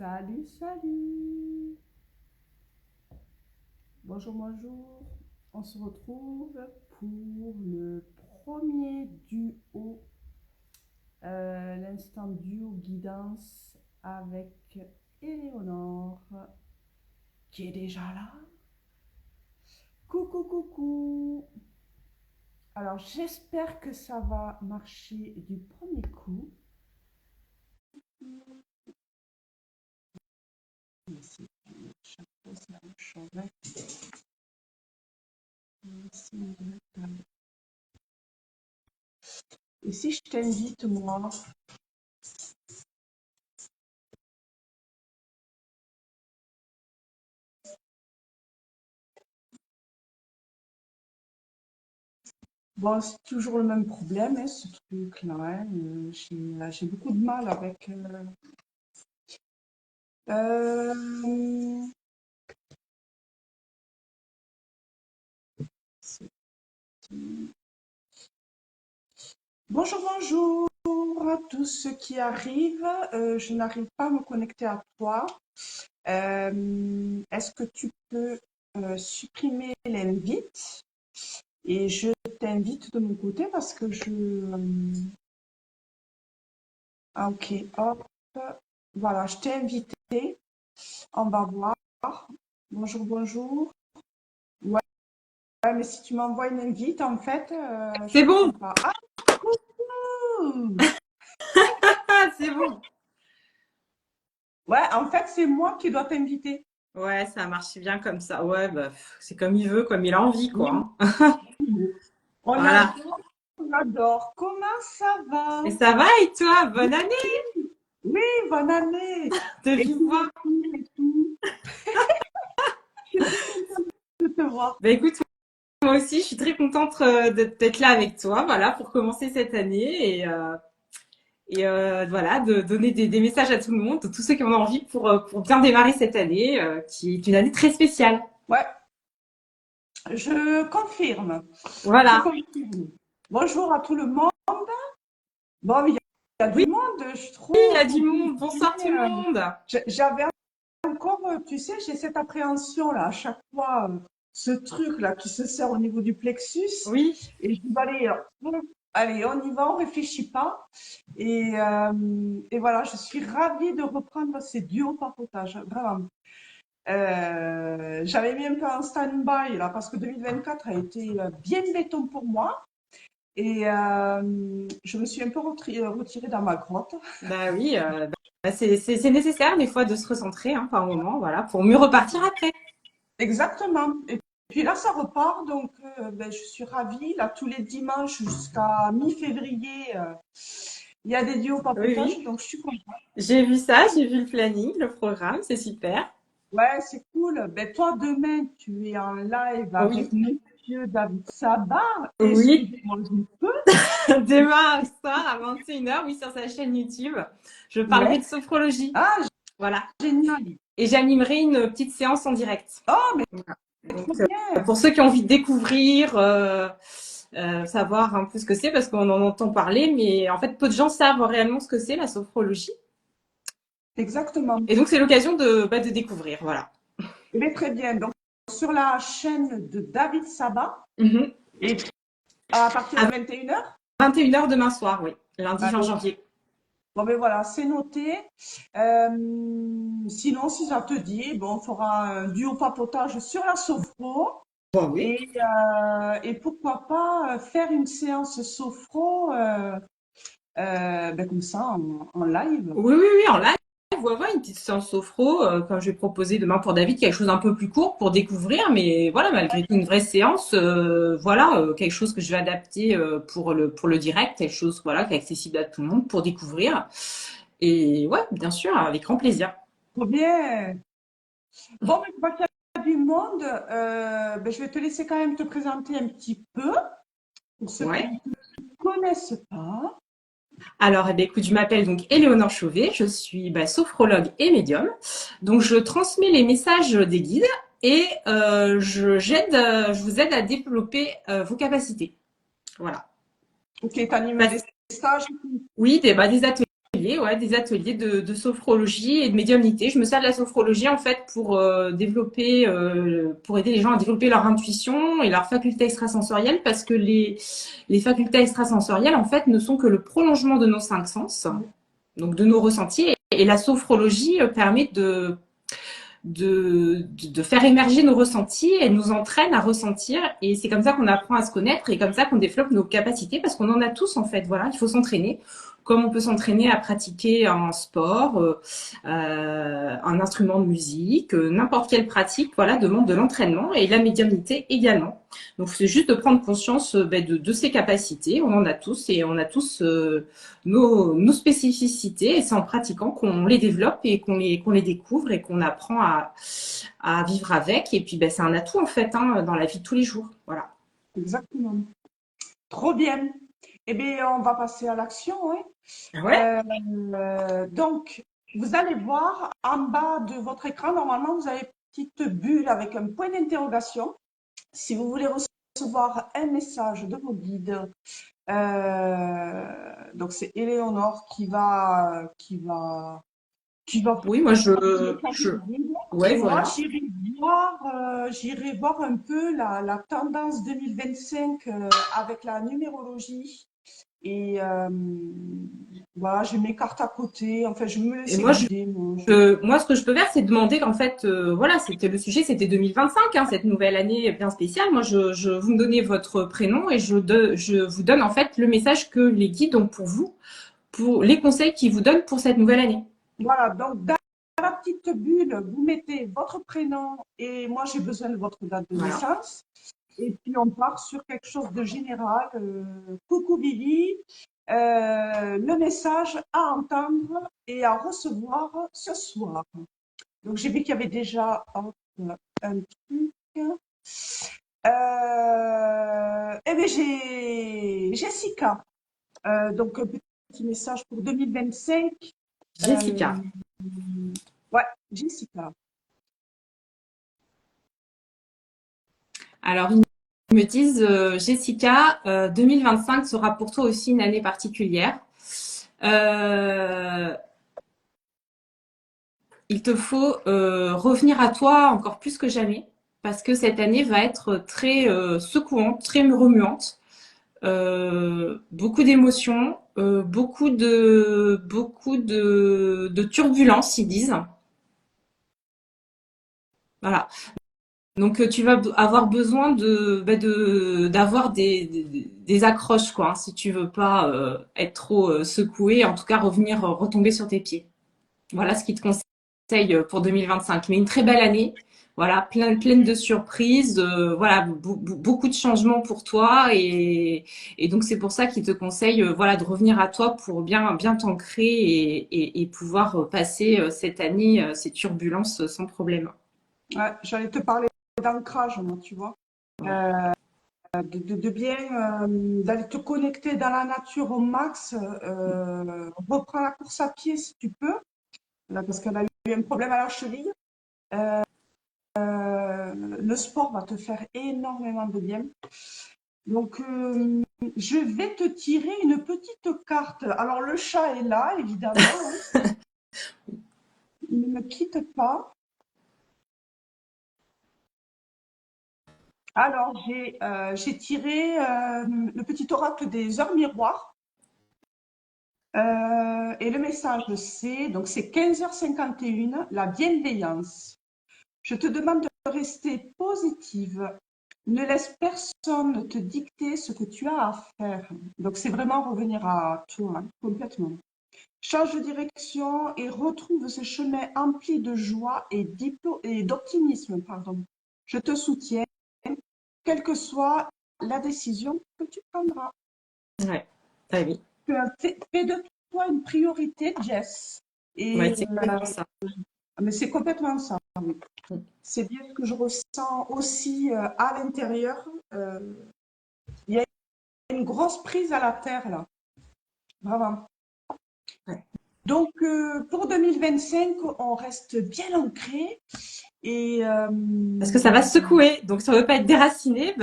Salut, salut. Bonjour, bonjour. On se retrouve pour le premier duo, l'instant duo guidance avec Éléonore, qui est déjà là. Coucou, coucou. Alors, j'espère que ça va marcher du premier coup. Ici, c'est la même chose, hein. Et si je t'invite, moi, bon, c'est toujours le même problème, hein, ce truc-là, hein. J'ai beaucoup de mal avec. Euh, c'est- Bonjour, bonjour à tous ceux qui arrivent. Je n'arrive pas à me connecter à toi. Est-ce que tu peux supprimer l'invite? Et je t'invite de mon côté parce que ah, ok, hop. Voilà, je t'ai invité. On va voir. Bonjour, bonjour. Ouais, mais si tu m'envoies une invite, en fait, je C'est comprends bon, pas. Ah, coucou! c'est bon. Ouais, en fait, c'est moi qui dois t'inviter. Ouais, ça marche bien comme ça. Ouais, bah, c'est comme il veut, comme il a envie, Oui, quoi, hein. on Voilà. adore, on adore. Comment ça va? Et ça va et toi? Bonne année Oui, bonne année. de Et vive tout, voix. et tout, et tout. Je suis très contente de te voir. Bah écoute, moi aussi, je suis très contente d'être là avec toi, voilà, pour commencer cette année et voilà, de donner des messages à tout le monde, à tous ceux qui en ont envie pour bien démarrer cette année, qui est une année très spéciale. Ouais, je confirme. Je Voilà. confirme. Bonjour à tout le monde. Bon, il y a du Oui, monde. Je suis il y trop a du monde. Bonsoir tout le motivée. monde. J'avais encore, tu sais, j'ai cette appréhension là, à chaque fois, ce truc là qui se serre au niveau du plexus. Oui. Et je dis, bah, allez, on y va, on réfléchit pas. Et voilà, je suis ravie de reprendre ces duos papotage, vraiment. J'avais mis un peu en stand-by là parce que 2024 a été bien béton pour moi. Et je me suis un peu retirée dans ma grotte. Bah oui, c'est nécessaire des fois de se recentrer hein, par moment, voilà, pour mieux repartir après. Exactement. Et puis là, ça repart, donc ben, je suis ravie. Là, tous les dimanches jusqu'à mi-février, il y a des duos Oui, papotage, oui. donc je suis contente. J'ai vu ça, j'ai vu le planning, le programme, c'est super. Ouais, c'est cool. Ben, toi, demain, tu es en live Oui, avec Monsieur David Sabat. oui. Excuse-moi un peu. Demain soir à 21h, oui, sur sa chaîne YouTube, je parlerai Ouais. de sophrologie. Ah, Voilà. génial. Et j'animerai une petite séance en direct. Oh, mais Voilà. trop Donc, bien. pour ceux qui ont envie de découvrir, savoir un peu ce que c'est, parce qu'on en entend parler, mais en fait, peu de gens savent réellement ce que c'est la sophrologie. Exactement. Et donc, c'est l'occasion de découvrir, voilà. Eh bien, très bien. Donc, sur la chaîne de David Sabat, Mhm. et à partir de À 21h. 21h demain soir, oui, lundi 20 janvier. Bon, ben voilà, c'est noté. Sinon, si ça te dit, bon, on fera un duo papotage sur la sophro Bon, oui. et pourquoi pas faire une séance sophro ben comme ça en live. Oui, oui, oui, en live, ouais, ouais, une petite séance sophro, comme je vais proposer demain pour David, quelque chose un peu plus court pour découvrir, mais voilà, malgré tout, une vraie séance, voilà, quelque chose que je vais adapter pour le direct, quelque chose, voilà, qui est accessible à tout le monde pour découvrir. Et ouais, bien sûr, avec grand plaisir. Trop bien. Bon, mais je vois qu'il y a du monde. Ben, je vais te laisser quand même te présenter un petit peu pour ceux qui Ouais. ne te connaissent pas. Alors, eh bien, écoute, je m'appelle donc Éléonore Chauvet, je suis sophrologue et médium. Donc, je transmets les messages des guides et je vous aide à développer vos capacités. Voilà. Ok, tu animes Parce- des stages. oui, des ateliers des ateliers de sophrologie et de médiumnité. Je me sers de la sophrologie en fait pour développer, pour aider les gens à développer leur intuition et leur faculté extrasensorielle, parce que les facultés extrasensorielles en fait ne sont que le prolongement de nos cinq sens, donc de nos ressentis. Et la sophrologie permet de faire émerger nos ressentis et nous entraîne à ressentir, et c'est comme ça qu'on apprend à se connaître et comme ça qu'on développe nos capacités, parce qu'on en a tous en fait. Voilà, il faut s'entraîner comme on peut s'entraîner à pratiquer un sport, un instrument de musique, n'importe quelle pratique, voilà, demande de l'entraînement, et la médiumnité également. Donc c'est juste de prendre conscience de ses capacités. On en a tous, et on a tous nos spécificités, et c'est en pratiquant qu'on les développe et qu'on les découvre et qu'on apprend à vivre avec. Et puis c'est un atout en fait dans la vie de tous les jours. Voilà. Exactement. Trop bien. Eh bien, on va passer à l'action, hein. Ouais. Donc, vous allez voir en bas de votre écran, normalement, vous avez une petite bulle avec un point d'interrogation. Si vous voulez recevoir un message de vos guides, donc c'est Éléonore qui va Oui, moi et ouais, moi, voilà. j'irai voir un peu la tendance 2025 avec la numérologie. Et voilà, je m'écarte à côté. Enfin, je me Et laisse guider. moi, ce que je peux faire, c'est demander qu'en fait, voilà, c'était le sujet, c'était 2025, cette nouvelle année bien spéciale. Moi, vous me donnez votre prénom et je vous donne en fait le message que les guides ont pour vous, pour les conseils qu'ils vous donnent pour cette nouvelle année. Voilà, donc dans la petite bulle, vous mettez votre prénom et moi, j'ai besoin de votre date de Voilà. naissance. Et puis, on part sur quelque chose de général. Coucou Billy, le message à entendre et à recevoir ce soir. Donc, j'ai vu qu'il y avait déjà un truc. Eh bien, j'ai Jessica. Donc, un petit message pour 2025. Jessica. Ouais, Jessica. Alors, ils me disent, Jessica, 2025 sera pour toi aussi une année particulière. Il te faut revenir à toi encore plus que jamais, parce que cette année va être très secouante, très remuante. Beaucoup d'émotions, beaucoup de turbulences, ils disent. Voilà. Donc tu vas avoir besoin d'avoir des accroches, quoi, hein, si tu veux pas être trop secoué, en tout cas retomber sur tes pieds. Voilà ce qu'ils te conseille pour 2025. Mais une très belle année, voilà, pleine de surprises, voilà, beaucoup de changements pour toi, et donc c'est pour ça qu'ils te conseillent, voilà, de revenir à toi pour bien t'ancrer et pouvoir passer cette année, ces turbulences sans problème. Ouais, j'allais te parler d'ancrage, moi, tu vois. Voilà. De bien d'aller te connecter dans la nature au max. Reprends la course à pied si tu peux, là, parce qu'elle a eu un problème à la cheville. Le sport va te faire énormément de bien. Donc, je vais te tirer une petite carte. Alors, le chat est là, évidemment, hein. Il ne me quitte pas. Alors, j'ai tiré le petit oracle des heures miroirs. Et le message, c'est 15h51, la bienveillance. Je te demande de rester positive. Ne laisse personne te dicter ce que tu as à faire. Donc, c'est vraiment revenir à toi, hein, complètement. Change de direction et retrouve ce chemin empli de joie et d'optimisme, pardon. Je te soutiens, quelle que soit la décision que tu prendras. Ouais, ah oui, Fais de toi une priorité, Jess. ouais, Et, c'est complètement ça. mais c'est complètement ça, oui. C'est bien ce que je ressens aussi à l'intérieur. Il y a une grosse prise à la terre, là. Vraiment. Ouais. Donc, pour 2025, on reste bien ancré. Et Parce que ça va secouer, donc si on veut pas être déraciné,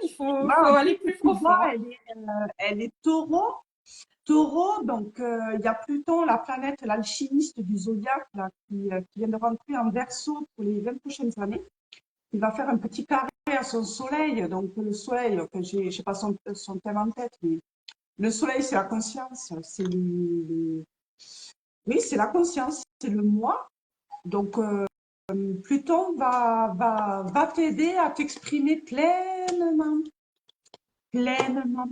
il faut voilà, en aller plus, plus tu vois, profond. elle est taureau. Taureau, donc il y a Pluton, la planète, l'alchimiste du zodiaque, là, qui vient de rentrer en Verseau pour les 20 prochaines années. Il va faire un petit carré à son soleil. Donc le soleil, enfin, je sais pas son thème en tête, mais le soleil, c'est la conscience, oui, c'est la conscience, c'est le moi. Donc Pluton va t'aider à t'exprimer pleinement, pleinement.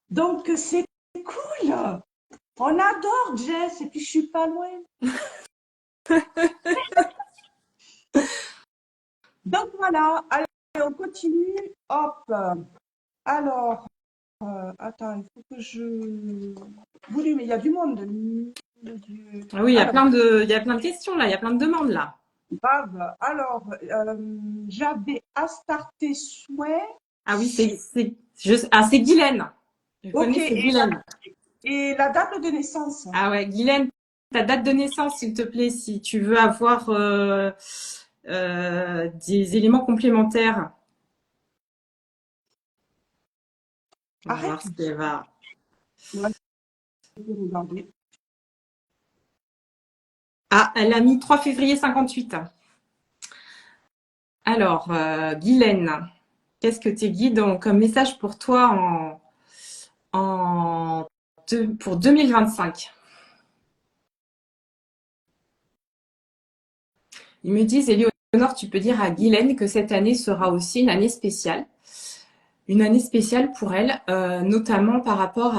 Donc c'est cool. On adore Jess, et puis je suis pas loin. Donc voilà, allez, on continue. Hop. Alors, attends, il faut que je. Oui, mais il y a du monde. Mon Dieu. Ah oui, Alors, il y a plein de questions là, il y a plein de demandes là. grave. Alors, j'avais Astarté Souhait. Ah oui, c'est Guylaine. Je Ok, connais, c'est Guylaine. et la date de naissance. Ah ouais, Guylaine, ta date de naissance, s'il te plaît, si tu veux avoir des éléments complémentaires. On va Arrête. voir si elle va. Ouais, je vais regarder. Ah, elle a mis 3 février 58. Alors, Guylaine, qu'est-ce que tes guides ont comme message pour toi pour 2025? Ils me disent, Éléonore, tu peux dire à Guylaine que cette année sera aussi une année spéciale. Une année spéciale pour elle, notamment par rapport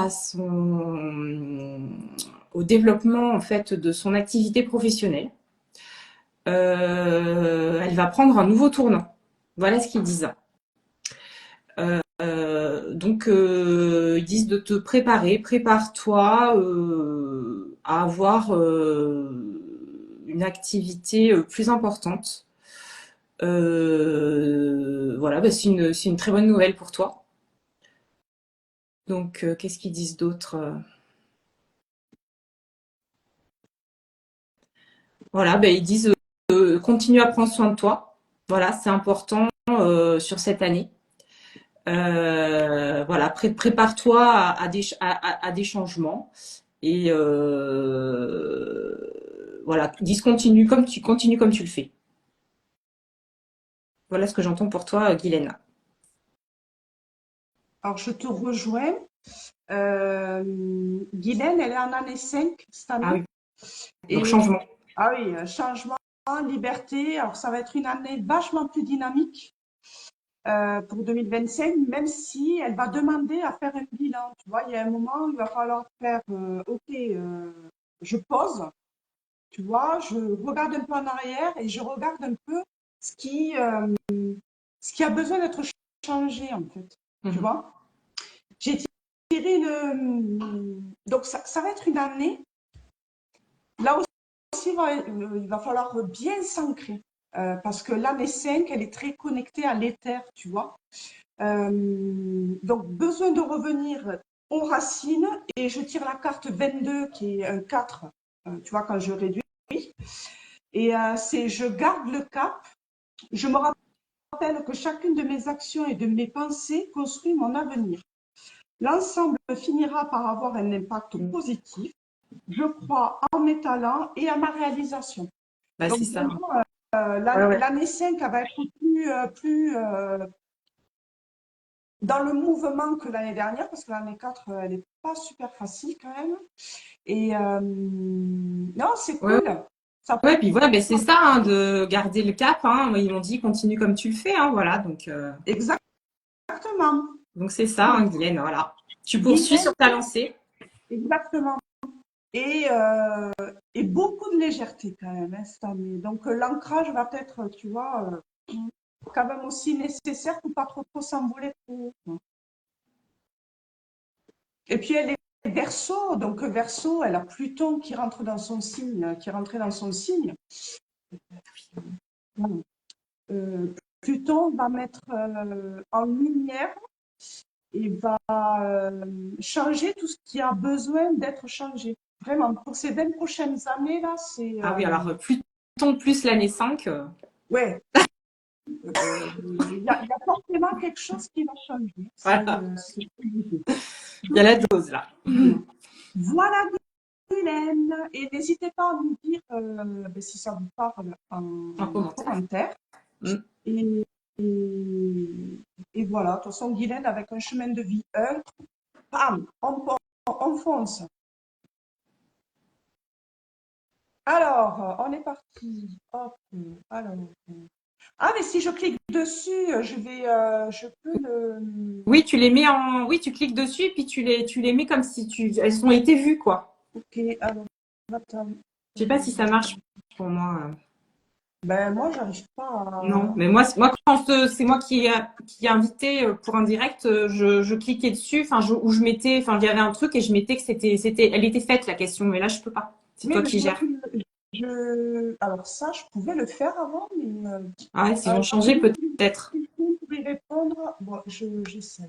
au développement en fait de son activité professionnelle. Elle va prendre un nouveau tournant. Voilà ce qu'ils disent. Donc, ils disent de te préparer, prépare-toi à avoir une activité plus importante. Voilà, bah, c'est une très bonne nouvelle pour toi. Donc, qu'est-ce qu'ils disent d'autre? Voilà, bah, ils disent continue à prendre soin de toi. Voilà, c'est important sur cette année. Voilà, prépare-toi à des changements et voilà, continue comme tu le fais. Voilà ce que j'entends pour toi, Guylaine. Alors, je te rejoins. Guylaine, elle est en année 5 cette Ah année. oui, donc Et changement. ah oui, changement, liberté. Alors, ça va être une année vachement plus dynamique pour 2025, même si elle va demander à faire un bilan. Tu vois, il y a un moment où il va falloir faire, OK, je pose, tu vois, je regarde un peu en arrière et je regarde un peu ce qui, euh, ce qui a besoin d'être changé, en fait. Tu Mhm. vois? J'ai tiré le. Donc, ça va être une année. Là aussi, il va falloir bien s'ancrer. Parce que l'année 5, elle est très connectée à l'éther, tu vois. Donc, besoin de revenir aux racines. Et je tire la carte 22, qui est un 4, tu vois, quand je réduis. Et c'est je garde le cap. Je me rappelle que chacune de mes actions et de mes pensées construit mon avenir. L'ensemble finira par avoir un impact positif. Je crois en mes talents et à ma réalisation. Bah, Donc, c'est ça. vraiment, Ouais, ouais. l'année 5, elle va être plus dans le mouvement que l'année dernière, parce que l'année 4, elle n'est pas super facile quand même. Et non, c'est Ouais, cool. Ça peut ouais, être puis voilà, ben c'est ça, hein, de garder le cap. Hein. Ils m'ont dit continue comme tu le fais. Hein, voilà, exactement. donc c'est ça, Donc, hein, Guylaine. Voilà. Tu poursuis Guylaine, sur ta lancée. exactement. Et, et beaucoup de légèreté quand même cette année. Donc, l'ancrage va être, tu vois, quand même aussi nécessaire pour pas trop s'envoler trop. Et puis elle est Verseau, donc Verseau, elle a Pluton qui rentre dans son signe, qui est rentré dans son signe. Voilà. Pluton va mettre en lumière et va changer tout ce qui a besoin d'être changé. Vraiment, pour ces 20 prochaines années là, c'est Ah oui, alors Pluton plus l'année 5. ouais, il y a forcément quelque chose qui va changer. Voilà. C'est Il y a la dose là. vraiment. Voilà, Guylaine. Et n'hésitez pas à nous dire si ça vous parle En en commentaire. commentaire. Mm. Et, et, et voilà, de toute façon, Guylaine, avec un chemin de vie bam, on fonce. Alors, on est parti. Hop, alors. Ah, mais si je clique dessus, je peux le. Oui, tu les mets en. Oui, tu cliques dessus et puis tu les mets comme si elles ont été vues, quoi. Ok, alors, attends. Je sais pas si ça marche pour moi. Ben, moi, j'arrive pas Non, à. mais moi quand c'est moi qui ai invité pour un direct, je cliquais dessus, où je mettais, il y avait un truc et je mettais que elle était faite la question, mais là je peux pas. C'est Oui, toi mais qui je vois gères. plus. Alors, ça, je pouvais le faire avant, mais. Ah ouais, s'ils Alors, ont changé peut-être. pour y répondre, bon, j'essaye.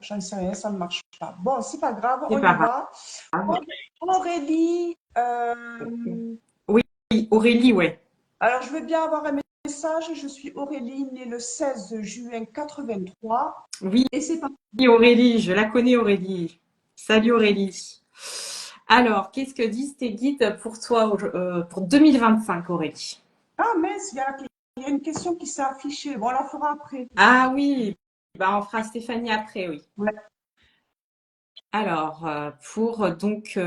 J'en sais rien, ça ne marche pas. Bon, c'est pas grave, C'est on pas y grave. va. Aurélie, Oui, Aurélie, ouais. alors je veux bien avoir un message. Je suis Aurélie, née le 16 juin 83. Oui, Et c'est pas. Aurélie, je la connais Aurélie. Salut Aurélie. Alors, qu'est-ce que disent tes guides pour toi pour 2025, Aurélie? Ah, mince, il y a une question qui s'est affichée. Bon, on la fera après. Ah oui, bah on fera Stéphanie après, oui. Ouais. Alors, pour donc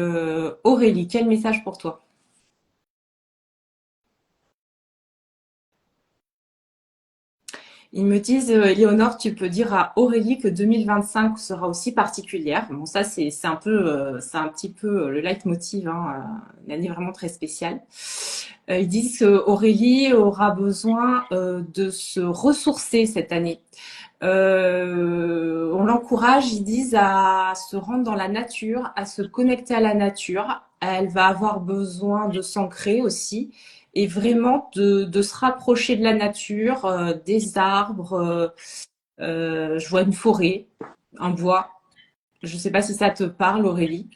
Aurélie, quel message pour toi? Ils me disent, Éléonore, tu peux dire à Aurélie que 2025 sera aussi particulière. Bon, ça, c'est un petit peu le leitmotiv, hein, une année vraiment très spéciale. Ils disent qu'Aurélie aura besoin de se ressourcer cette année. On l'encourage, ils disent, à se rendre dans la nature, à se connecter à la nature. Elle va avoir besoin de s'ancrer aussi et vraiment de se rapprocher de la nature, des arbres. Je vois une forêt, un bois. Je ne sais pas si ça te parle, Aurélie.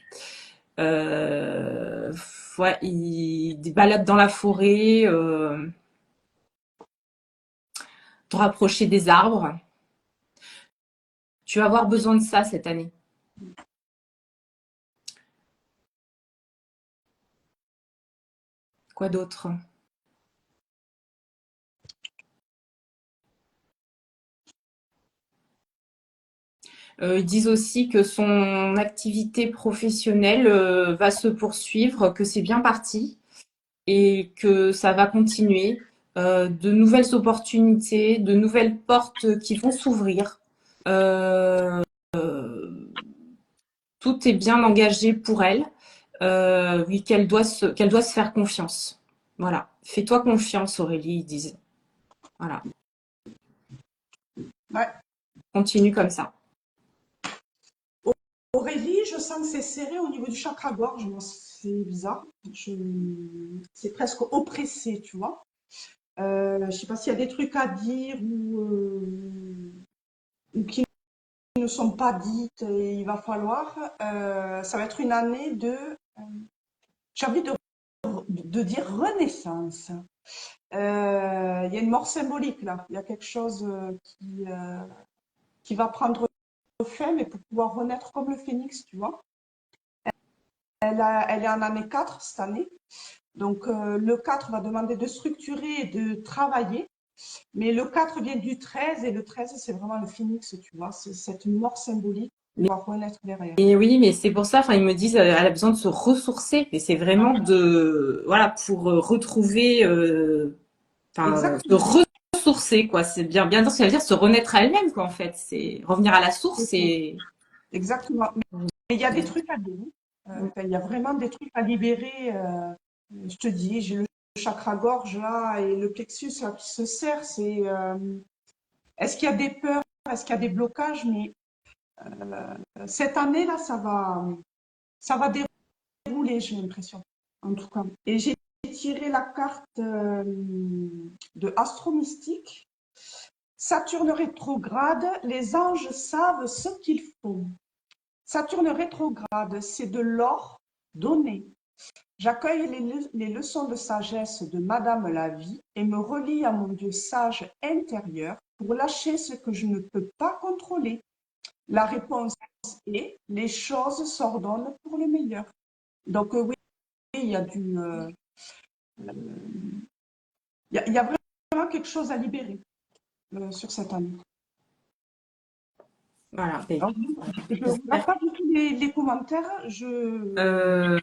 Euh, ouais, des balades dans la forêt, te rapprocher des arbres. Tu vas avoir besoin de ça cette année. Quoi d'autre? Ils disent aussi que son activité professionnelle va se poursuivre, que c'est bien parti et que ça va continuer. De nouvelles opportunités, de nouvelles portes qui vont s'ouvrir. Euh, Tout est bien engagé pour elle. Oui, qu'elle doit se faire confiance. Voilà. Fais-toi confiance, Aurélie, ils disent. Voilà. Ouais. Continue comme ça. Aurélie, je sens que c'est serré au niveau du chakra-gorge. Moi, c'est bizarre. C'est presque oppressé, tu vois. Je sais pas s'il y a des trucs à dire ou qui ne sont pas dites et il va falloir. Ça va être une année j'ai envie de dire renaissance. Il y a une mort symbolique là. Il y a quelque chose qui va prendre fin, mais pour pouvoir renaître comme le phénix, tu vois. Elle est en année 4 cette année. Donc, le 4 va demander de structurer et de travailler. Mais le 4 vient du 13 et le 13, c'est vraiment le phénix, tu vois. C'est cette mort symbolique pour pouvoir renaître derrière. Et oui, mais c'est pour ça, ils me disent, elle a besoin de se ressourcer. Et c'est vraiment voilà, pour retrouver, se Exactement. ressourcer, quoi. C'est bien dire, ça veut dire se renaître à elle-même, quoi, en fait. C'est revenir à la source et. Exactement. Mais il y a des trucs à dire. Il y a vraiment des trucs à libérer. Je te dis, j'ai le chakra-gorge là et le plexus là, qui se serre. Est-ce qu'il y a des peurs? Est-ce qu'il y a des blocages? Mais cette année-là, ça va dérouler, j'ai l'impression, en tout cas. Et j'ai tiré la carte de Astro Mystique. Saturne rétrograde, les anges savent ce qu'ils font. Saturne rétrograde, c'est de l'or donné. J'accueille les leçons de sagesse de Madame la Vie et me relie à mon Dieu sage intérieur pour lâcher ce que je ne peux pas contrôler. La réponse est les choses s'ordonnent pour le meilleur. Donc oui, il y a il y a vraiment quelque chose à libérer sur cette année. Voilà. Ben, Alors, je ne regarde j'espère. pas du tout les commentaires. Il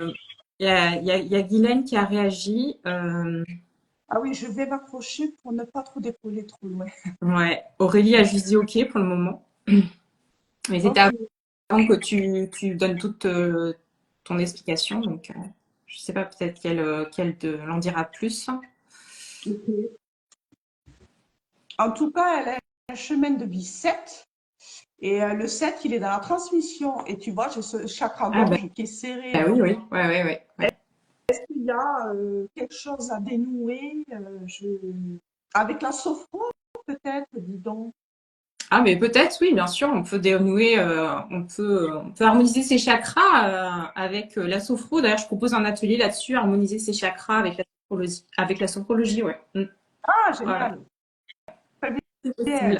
y a Guylaine qui a réagi. Ah oui, je vais m'accrocher pour ne pas trop décoller trop loin. Ouais. Aurélie a juste dit OK pour le moment. Mais c'était Ok, avant que tu donnes toute ton explication. Donc, je sais pas, peut-être qu'elle l'en dira plus. ok. En tout cas, elle a un chemin de vie 7. Et le 7, il est dans la transmission. Et tu vois, j'ai ce Ah, bah, chakra-gorge qui est serré bah là. oui, oui. Ouais, ouais, ouais, ouais. Est-ce qu'il y a quelque chose à dénouer avec la sophro, peut-être, dis donc. Ah, mais peut-être, oui, bien sûr, on peut dénouer, on peut harmoniser ses chakras avec la sophro. D'ailleurs, je propose un atelier là-dessus, harmoniser ses chakras avec la sophrologie. Avec la sophrologie, ouais. Ah, Voilà, génial. Très c'est bien. possible.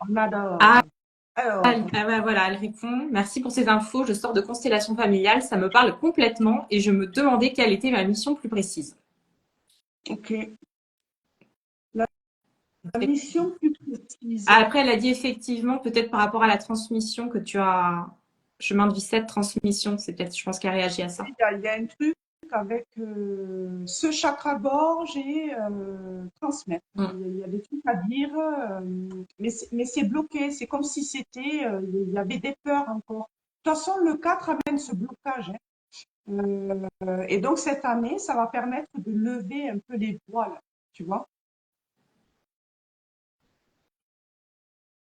On adore. Ah, Alors, bah, voilà, elle répond. Merci pour ces infos. Je sors de constellation familiale, ça me parle complètement et je me demandais quelle était ma mission plus précise. ok. La mission plus précise. Après, elle a dit effectivement, peut-être par rapport à la transmission que tu as, chemin de vie 7, transmission, c'est peut-être, je pense qu'elle réagit à ça. Il y a un truc avec ce chakra-gorge et transmettre. Mm. Il y a des trucs à dire, mais c'est bloqué. C'est comme si c'était, il y avait des peurs encore. De toute façon, le 4 amène ce blocage, hein. Et donc, cette année, ça va permettre de lever un peu les voiles, tu vois,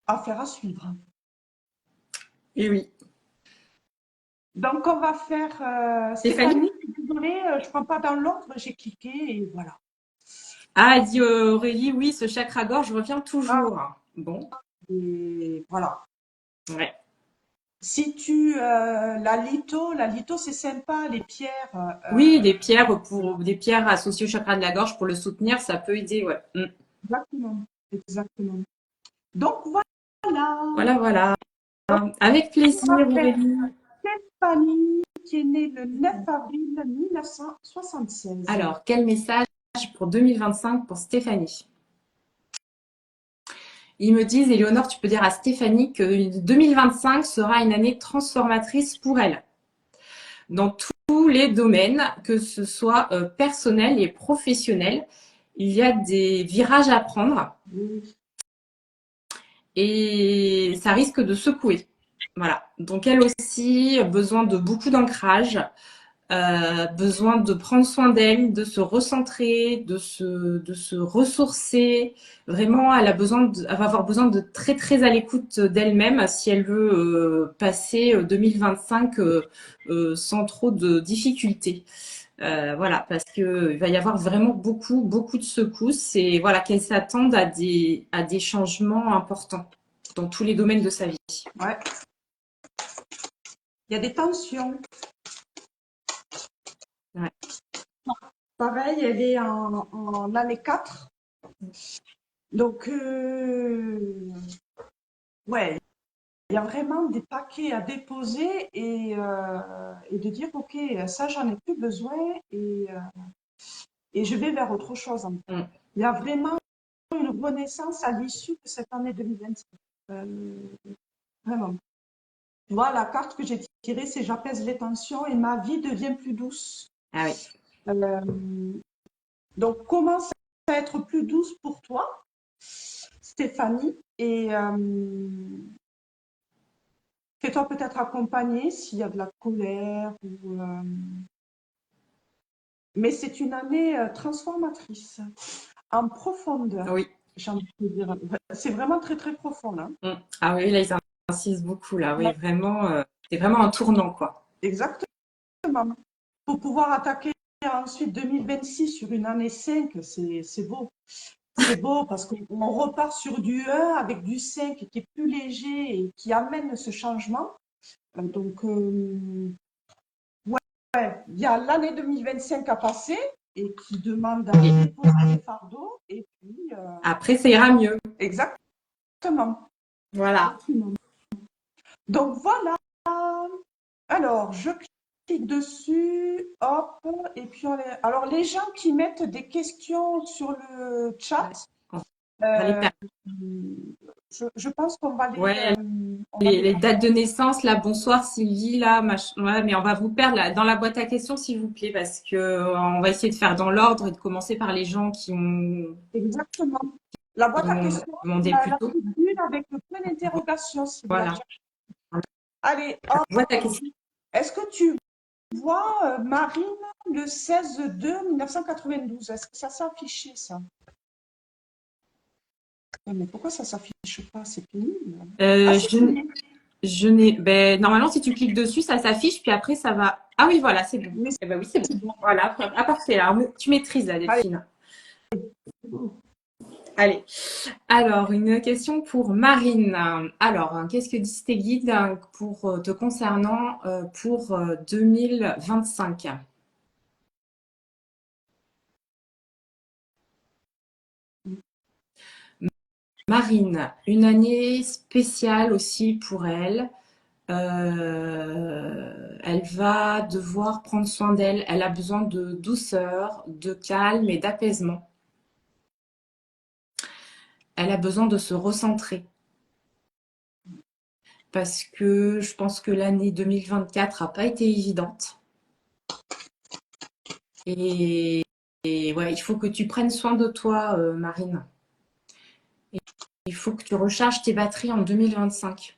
affaire à suivre. Et oui. Donc, on va faire Stéphanie? Stéphanie, je suis désolée, je ne prends pas dans l'ordre, j'ai cliqué et voilà. Ah, elle dit Aurélie, oui, ce chakra-gorge revient Ah, toujours. Bon, et voilà. ouais. Si tu la litho c'est sympa, les pierres. Oui, des pierres associées au chakra de la gorge pour le soutenir, ça peut aider, ouais. Mm. Exactement, exactement. Donc voilà. Voilà, voilà. Donc Avec on va plaisir, faire Aurélie. Stéphanie qui est née le 9 avril 1976. Alors, quel message pour 2025 pour Stéphanie? Ils me disent, Éléonore, tu peux dire à Stéphanie que 2025 sera une année transformatrice pour elle, dans tous les domaines, que ce soit personnel et professionnel. Il y a des virages à prendre Oui. et ça risque de secouer. Voilà. Donc elle aussi, besoin de beaucoup d'ancrage, besoin de prendre soin d'elle, de se recentrer, de se ressourcer. Vraiment, elle va avoir besoin de très très à l'écoute d'elle-même si elle veut passer 2025 sans trop de difficultés. Voilà, parce que il va y avoir vraiment beaucoup de secousses et voilà qu'elle s'attende à des changements importants dans tous les domaines de sa vie. Ouais. Il y a des tensions. Ouais. Pareil, elle est en année 4. Donc, ouais, il y a vraiment des paquets à déposer et de dire, OK, ça, j'en ai plus besoin et je vais vers autre chose. Mm. Il y a vraiment une renaissance à l'issue de cette année 2025. Euh, vraiment. Tu vois, la carte que j'ai tirée, c'est j'apaise les tensions et ma vie devient plus douce. Ah oui. Euh, donc, commence à être plus douce pour toi, Stéphanie, et fais-toi peut-être accompagner s'il y a de la colère. Mais c'est une année transformatrice, en profondeur, Oui. j'ai envie de te dire. C'est vraiment très, très profond, hein. Mm. Ah oui, là, ils insistent beaucoup, là. Oui, vraiment, c'est vraiment un tournant, quoi. Exactement. Pour pouvoir attaquer ensuite 2026 sur une année 5, c'est beau. C'est beau parce qu'on repart sur du 1 avec du 5 qui est plus léger et qui amène ce changement. Donc, ouais, il y a l'année 2025 à passer et qui demande à Et déposer les fardeaux. Et puis, après, ça ira mieux. exactement. Voilà. Donc voilà. Alors, je clique dessus, hop, et puis alors les gens qui mettent des questions sur le chat, Ouais. On va les euh, faire. je pense qu'on va Ouais, on va les les faire. dates de naissance, là, bonsoir Sylvie, là, ouais, mais on va vous perdre là, dans la boîte à questions, s'il vous plaît, parce que on va essayer de faire dans l'ordre et de commencer par les gens Exactement. La boîte qui à ont questions, demandé plus la tôt. tribune avec le point d'interrogation, si vous la Voilà. cherchez. Allez, hop. Boîte à questions. Est-ce que tu vois Marine le 16/2/1992? Est-ce que ça s'est affiché, ça? Mais pourquoi ça s'affiche pas? C'est pénible. Ah, si, Je, c'est bon. ben, normalement, si tu cliques dessus, ça s'affiche, puis après, ça va. Ah oui, voilà, c'est bon. Mais Eh ben oui, c'est c'est bon. bon. Voilà, ah, parfait. Alors, tu maîtrises là, Allez. Delphine. Allez. Alors, une question pour Marine. Alors, qu'est-ce que disent tes guides pour te concernant pour 2025? Marine, une année spéciale aussi pour elle. Elle va devoir prendre soin d'elle. Elle a besoin de douceur, de calme et d'apaisement. Elle a besoin de se recentrer parce que je pense que l'année 2024 n'a pas été évidente. Et, et ouais, il faut que tu prennes soin de toi, Marine. Et il faut que tu recharges tes batteries en 2025.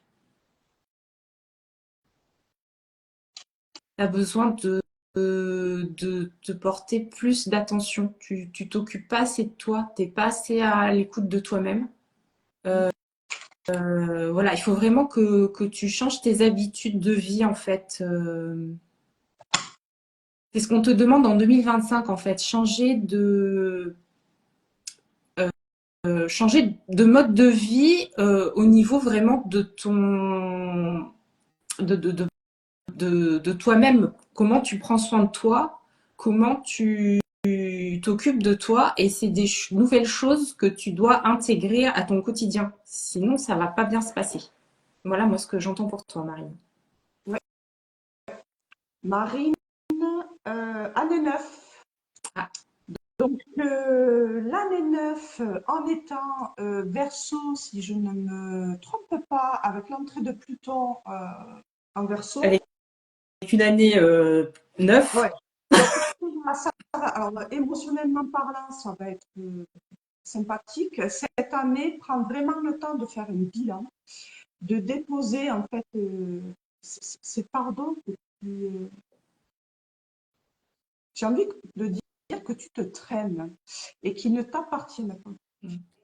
Tu as besoin de te porter plus d'attention. Tu t'occupes pas assez de toi, t'es pas assez à l'écoute de toi-même. Voilà, il faut vraiment que tu changes tes habitudes de vie en fait. C'est ce qu'on te demande en 2025 en fait, changer de mode de vie au niveau vraiment de ton de, de, de, de toi-même. Comment tu prends soin de toi, comment tu t'occupes de toi et c'est des nouvelles choses que tu dois intégrer à ton quotidien. Sinon, ça va pas bien se passer. Voilà moi ce que j'entends pour toi, Marine. Ouais. Marine, année 9. Ah, Donc, l'année 9, en étant Verseau, si je ne me trompe pas, avec l'entrée de Pluton en Verseau. avec une année neuf. Ouais. Donc, ça alors, émotionnellement parlant, ça va être sympathique. Cette année, prends vraiment le temps de faire un bilan, de déposer en fait ces pardons que j'ai envie de dire que tu te traînes et qui ne t'appartiennent pas.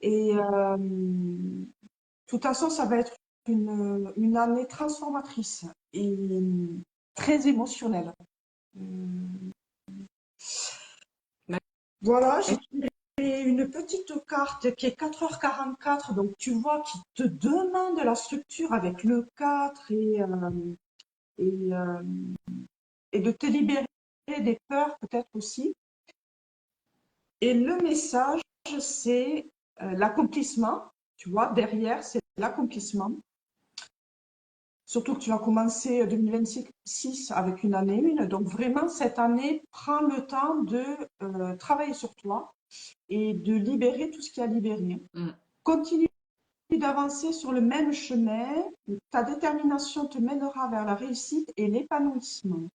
Et de toute façon, ça va être une année transformatrice et très émotionnelle. Euh, Voilà, j'ai tiré une petite carte qui est 4h44, donc tu vois, qui te demande la structure avec le 4 et, euh, et de te libérer des peurs peut-être aussi. Et le message, c'est l'accomplissement. Tu vois, derrière, c'est l'accomplissement. Surtout que tu vas commencer 2026 avec une année 1. Donc vraiment, cette année, prends le temps de travailler sur toi et de libérer tout ce qui a libéré. Mm. Continue d'avancer sur le même chemin. Ta détermination te mènera vers la réussite et l'épanouissement.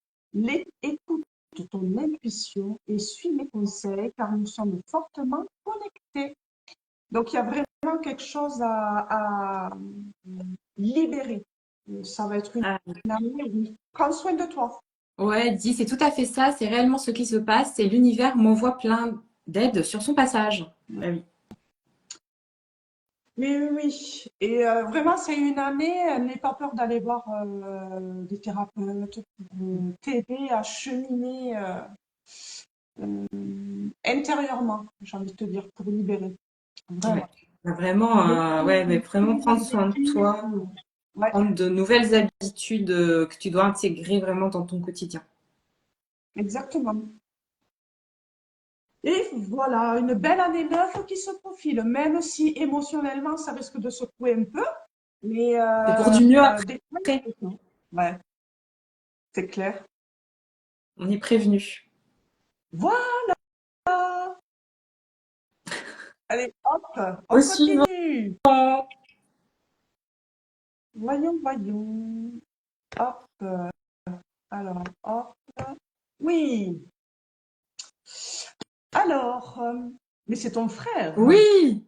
Écoute ton intuition et suis mes conseils car nous sommes fortement connectés. Donc, il y a vraiment quelque chose à libérer. Ça va être Ah, une année où prends soin de toi. ouais, dis, c'est tout à fait ça, c'est réellement ce qui se passe, et l'univers m'envoie plein d'aides sur son passage. Ah oui. Oui, oui, oui. Et vraiment, c'est une année, n'aie pas peur d'aller voir des thérapeutes pour t'aider à cheminer intérieurement, j'ai envie de te dire, pour libérer. Ouais. Vraiment. Vraiment, ouais, mais vraiment prendre soin de toi, Ouais, prendre de nouvelles habitudes que tu dois intégrer vraiment dans ton quotidien. exactement. Et voilà, une belle année 9 qui se profile, même si émotionnellement ça risque de secouer un peu. Mais C'est pour du mieux des fois, après. ouais, c'est clair. On est prévenu. Voilà. Allez, hop, Au on suivant. continue. Voyons, voyons. Hop, alors, hop. Oui. Alors, mais c'est ton frère. Oui.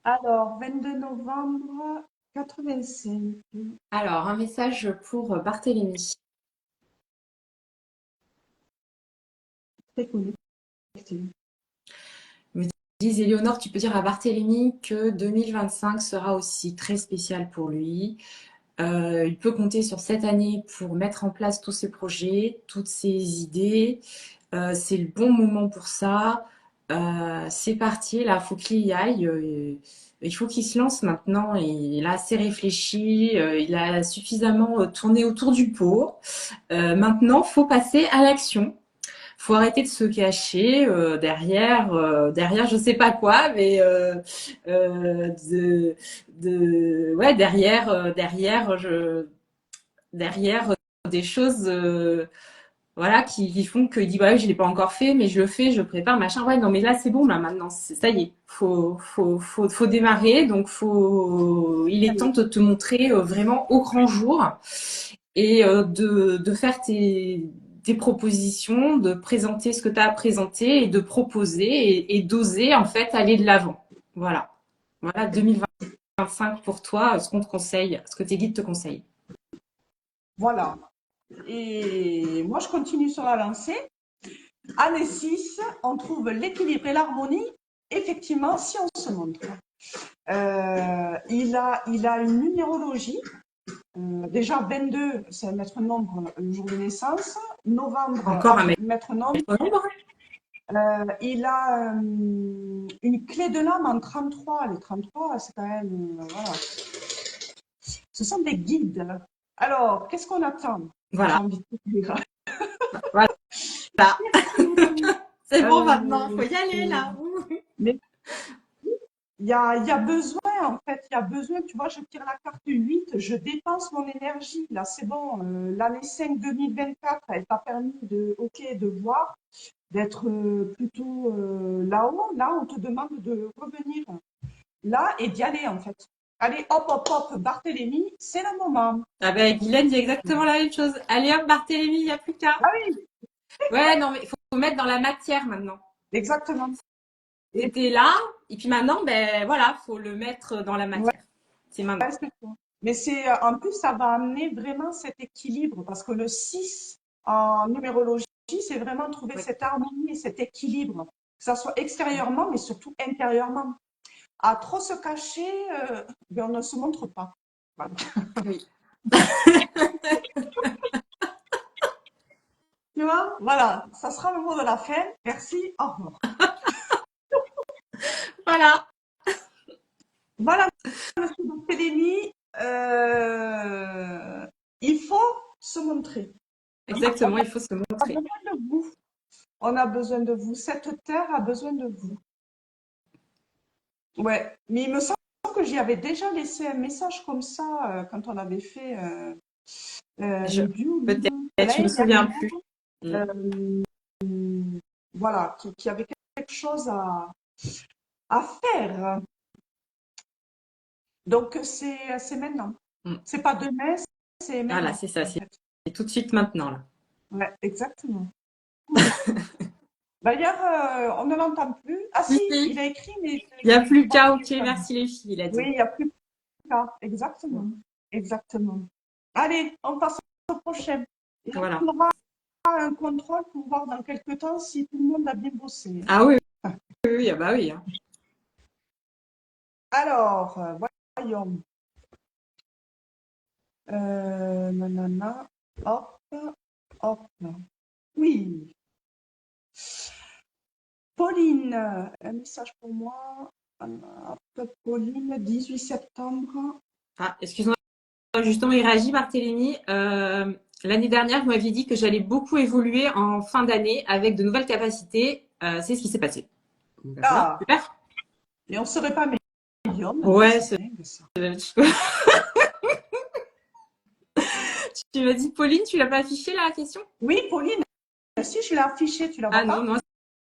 Alors, 22 novembre 85. Alors, un message pour Barthélémy. Très connecté. Me disent Éléonore, tu peux dire à Barthélémy que 2025 sera aussi très spécial pour lui. Il peut compter sur cette année pour mettre en place tous ses projets, toutes ses idées. C'est le bon moment pour ça. C'est parti, là, faut qu'il y aille. Il faut qu'il se lance maintenant. Il a assez réfléchi, il a suffisamment tourné autour du pot. Maintenant, faut passer à l'action. Faut arrêter de se cacher derrière je sais pas quoi, mais ouais, derrière des choses voilà qui font qu'il dit ouais je l'ai pas encore fait mais je le fais, je prépare machin. Ouais non mais là c'est bon là maintenant ça y est, faut démarrer, donc il est temps de te montrer vraiment au grand jour et de faire tes propositions, de présenter ce que tu as à présenter et de proposer et d'oser en fait aller de l'avant. Voilà 2025 pour toi, ce qu'on te conseille, ce que tes guides te conseillent. Voilà. Et moi, je continue sur la lancée. Année 6, on trouve l'équilibre et l'harmonie, effectivement, si on se montre. Il a une numérologie. Déjà, 22, c'est un maître nombre le jour de naissance. Novembre, Encore un maître nombre. nombre. Il a une clé de l'âme en 33. Les 33, c'est quand même. Voilà. Ce sont des guides. Alors, qu'est-ce qu'on attend? J'ai Voilà, envie de te dire. voilà. C'est bon maintenant, Euh, faut y aller là. mais il y a besoin, en fait, il y a besoin, tu vois, je tire la carte 8, je dépense mon énergie, là, c'est bon, l'année 5 2024, elle t'a permis de voir, d'être plutôt là-haut, là, on te demande de revenir là et d'y aller, en fait. Allez, hop, hop, hop, Barthélémy, c'est le moment. Ah ben Guylaine dit exactement la même chose. Allez hop Barthélémy, il n'y a plus qu'à. Ah oui, Ouais non mais il faut mettre dans la matière maintenant. exactement. Et C'était là et puis maintenant ben voilà, faut le mettre dans la ouais, matière. C'est maintenant. c'est ça. Mais en plus, ça va amener vraiment cet équilibre parce que le 6 en numérologie, c'est vraiment trouver Oui. cette harmonie et cet équilibre, que ça soit extérieurement, mais surtout intérieurement. À trop se cacher, ben, on ne se montre pas. Voilà. Oui. Tu vois? Voilà, ça sera le mot de la fin. Merci, au revoir. Voilà. Voilà, monsieur Barthélémy, il faut se montrer. Exactement, il faut se On a montrer. besoin de vous. On a besoin de vous. Cette terre a besoin de vous. Ouais, mais il me semble que j'y avais déjà laissé un message comme ça quand on avait fait Je médium peut-être, je me l'année souviens dernière. plus. Mm. Euh, voilà, qui avait quelque chose à faire. Donc c'est maintenant. Mm. C'est pas demain, c'est Voilà, maintenant c'est ça, en c'est fait. tout de suite maintenant là. Ouais, exactement. D'ailleurs, on ne l'entend plus. Ah Si, si, si, il a écrit, mais il n'y a je plus crois qu'à. qu'il Ok, est pas là. merci les filles, il a Oui, dit. il n'y a plus ça. Exactement. Exactement. Allez, on passe au prochain. Et on Voilà. prendra un contrôle pour voir dans quelques temps si tout le monde a bien bossé. Ah oui, oui, oui, ah bah oui, hein. Alors, voyons. Nanana. Hop, hop. Oui. Pauline, un message pour moi. Hop, Pauline, 18 septembre. Ah, excuse-moi, justement, il réagit, Barthélémy. L'année dernière, vous m'aviez dit que j'allais beaucoup évoluer en fin d'année avec de nouvelles capacités. C'est ce qui s'est passé. Ben voilà, Ah, super. et on ne serait pas médium l'aquarium. Ouais, C'est dingue, ça. tu m'as dit Pauline, tu l'as pas affiché la question? Oui, Pauline, si je l'ai affiché, tu la Ah vois non, pas? non,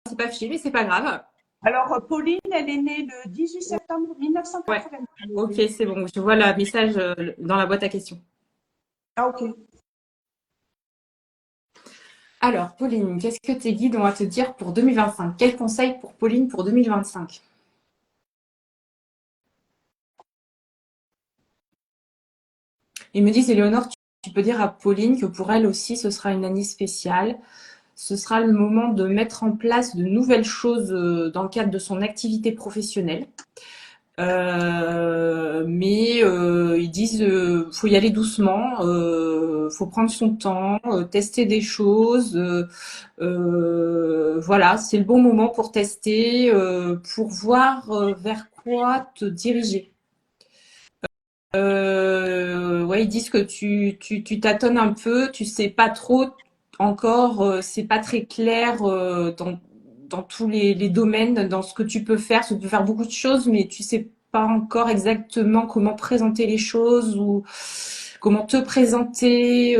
c'est pas affiché, mais c'est pas grave. Alors, Pauline, elle est née le 18 septembre Ouais, 1980. ok, c'est bon. Je vois le message dans la boîte à questions. Ah, ok. Alors, Pauline, qu'est-ce que tes guides ont à te dire pour 2025? Quels conseils pour Pauline pour 2025? Ils me disent, Éléonore, tu peux dire à Pauline que pour elle aussi, ce sera une année spéciale. Ce sera le moment de mettre en place de nouvelles choses dans le cadre de son activité professionnelle. Mais ils disent faut y aller doucement, faut prendre son temps, tester des choses. Voilà, c'est le bon moment pour tester, pour voir vers quoi te diriger. Ouais, ils disent que tu tâtonnes un peu, tu sais pas trop encore, c'est pas très clair dans tous les domaines, dans ce que tu peux faire. Tu peux faire beaucoup de choses, mais tu sais pas encore exactement comment présenter les choses ou comment te présenter.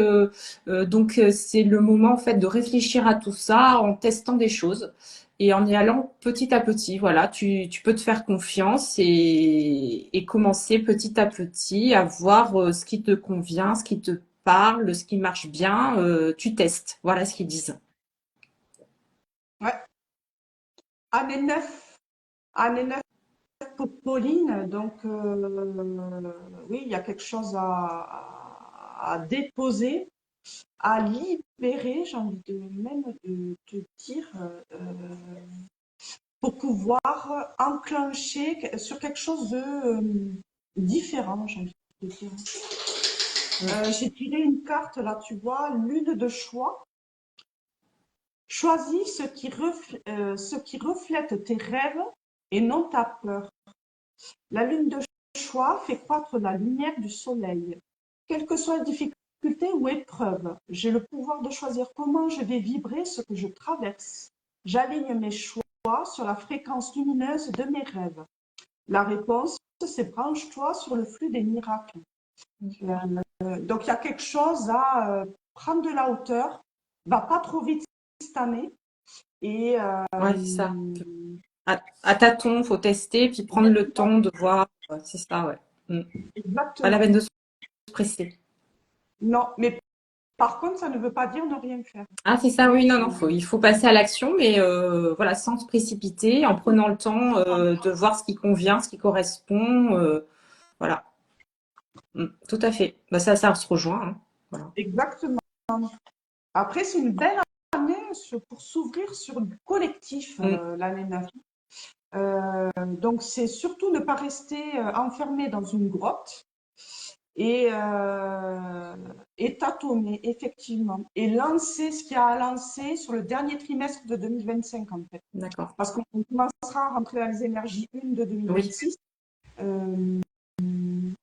Donc c'est le moment en fait de réfléchir à tout ça en testant des choses. Et en y allant petit à petit, voilà, tu peux te faire confiance et commencer petit à petit à voir ce qui te convient, ce qui te parle, ce qui marche bien. Tu testes. Voilà ce qu'ils disent. Ouais. Année 9. Année 9 pour Pauline. Donc, oui, il y a quelque chose à déposer, à libérer, j'ai envie de même de te dire, pour pouvoir enclencher sur quelque chose de différent, j'ai envie de dire. J'ai tiré une carte là, tu vois, lune de choix. Choisis ce qui reflète tes rêves et non ta peur. La lune de choix fait croître la lumière du soleil. Quelle que soit la difficulté ou épreuve, j'ai le pouvoir de choisir comment je vais vibrer ce que je traverse. J'aligne mes choix sur la fréquence lumineuse de mes rêves. La réponse, c'est branche-toi sur le flux des miracles. Donc il y a quelque chose à prendre de la hauteur, va pas trop vite cette année et Ouais, c'est ça. À tâtons, faut tester, puis prendre le temps de voir. Ouais, c'est ça, ouais. Pas la exactement. peine de se presser. Non, mais par contre, ça ne veut pas dire ne rien faire. Ah, c'est ça, oui, non, non, il faut passer à l'action, mais voilà, sans se précipiter, en prenant le temps de voir ce qui convient, ce qui correspond. Voilà. Tout à fait. Bah, ça se rejoint, hein. Voilà. Exactement. Après, c'est une belle année pour s'ouvrir sur le collectif, Mm, l'année 9. Donc, c'est surtout ne pas rester enfermé dans une grotte et tâtonner, effectivement. Et lancer ce qu'il y a à lancer sur le dernier trimestre de 2025, en fait. d'accord. Parce qu'on commencera à rentrer dans les énergies 1 de Oui. 2026. Euh,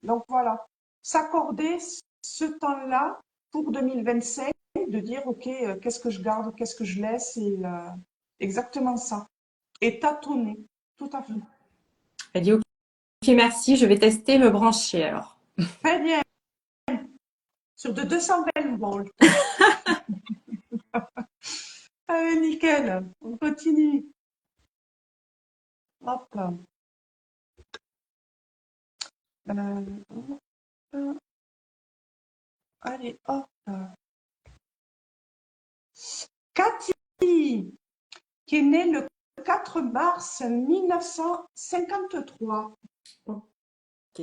donc, voilà. S'accorder ce temps-là pour 2025, de dire, OK, qu'est-ce que je garde, qu'est-ce que je laisse, et exactement ça. Et tâtonner, tout à fait. Elle dit OK, merci, je vais tester, me brancher alors. Très bien, sur de 220 volts. Allez, nickel, on continue. Hop. Hop. Allez, hop. Cathy, qui est née le 4 mars 1953. OK.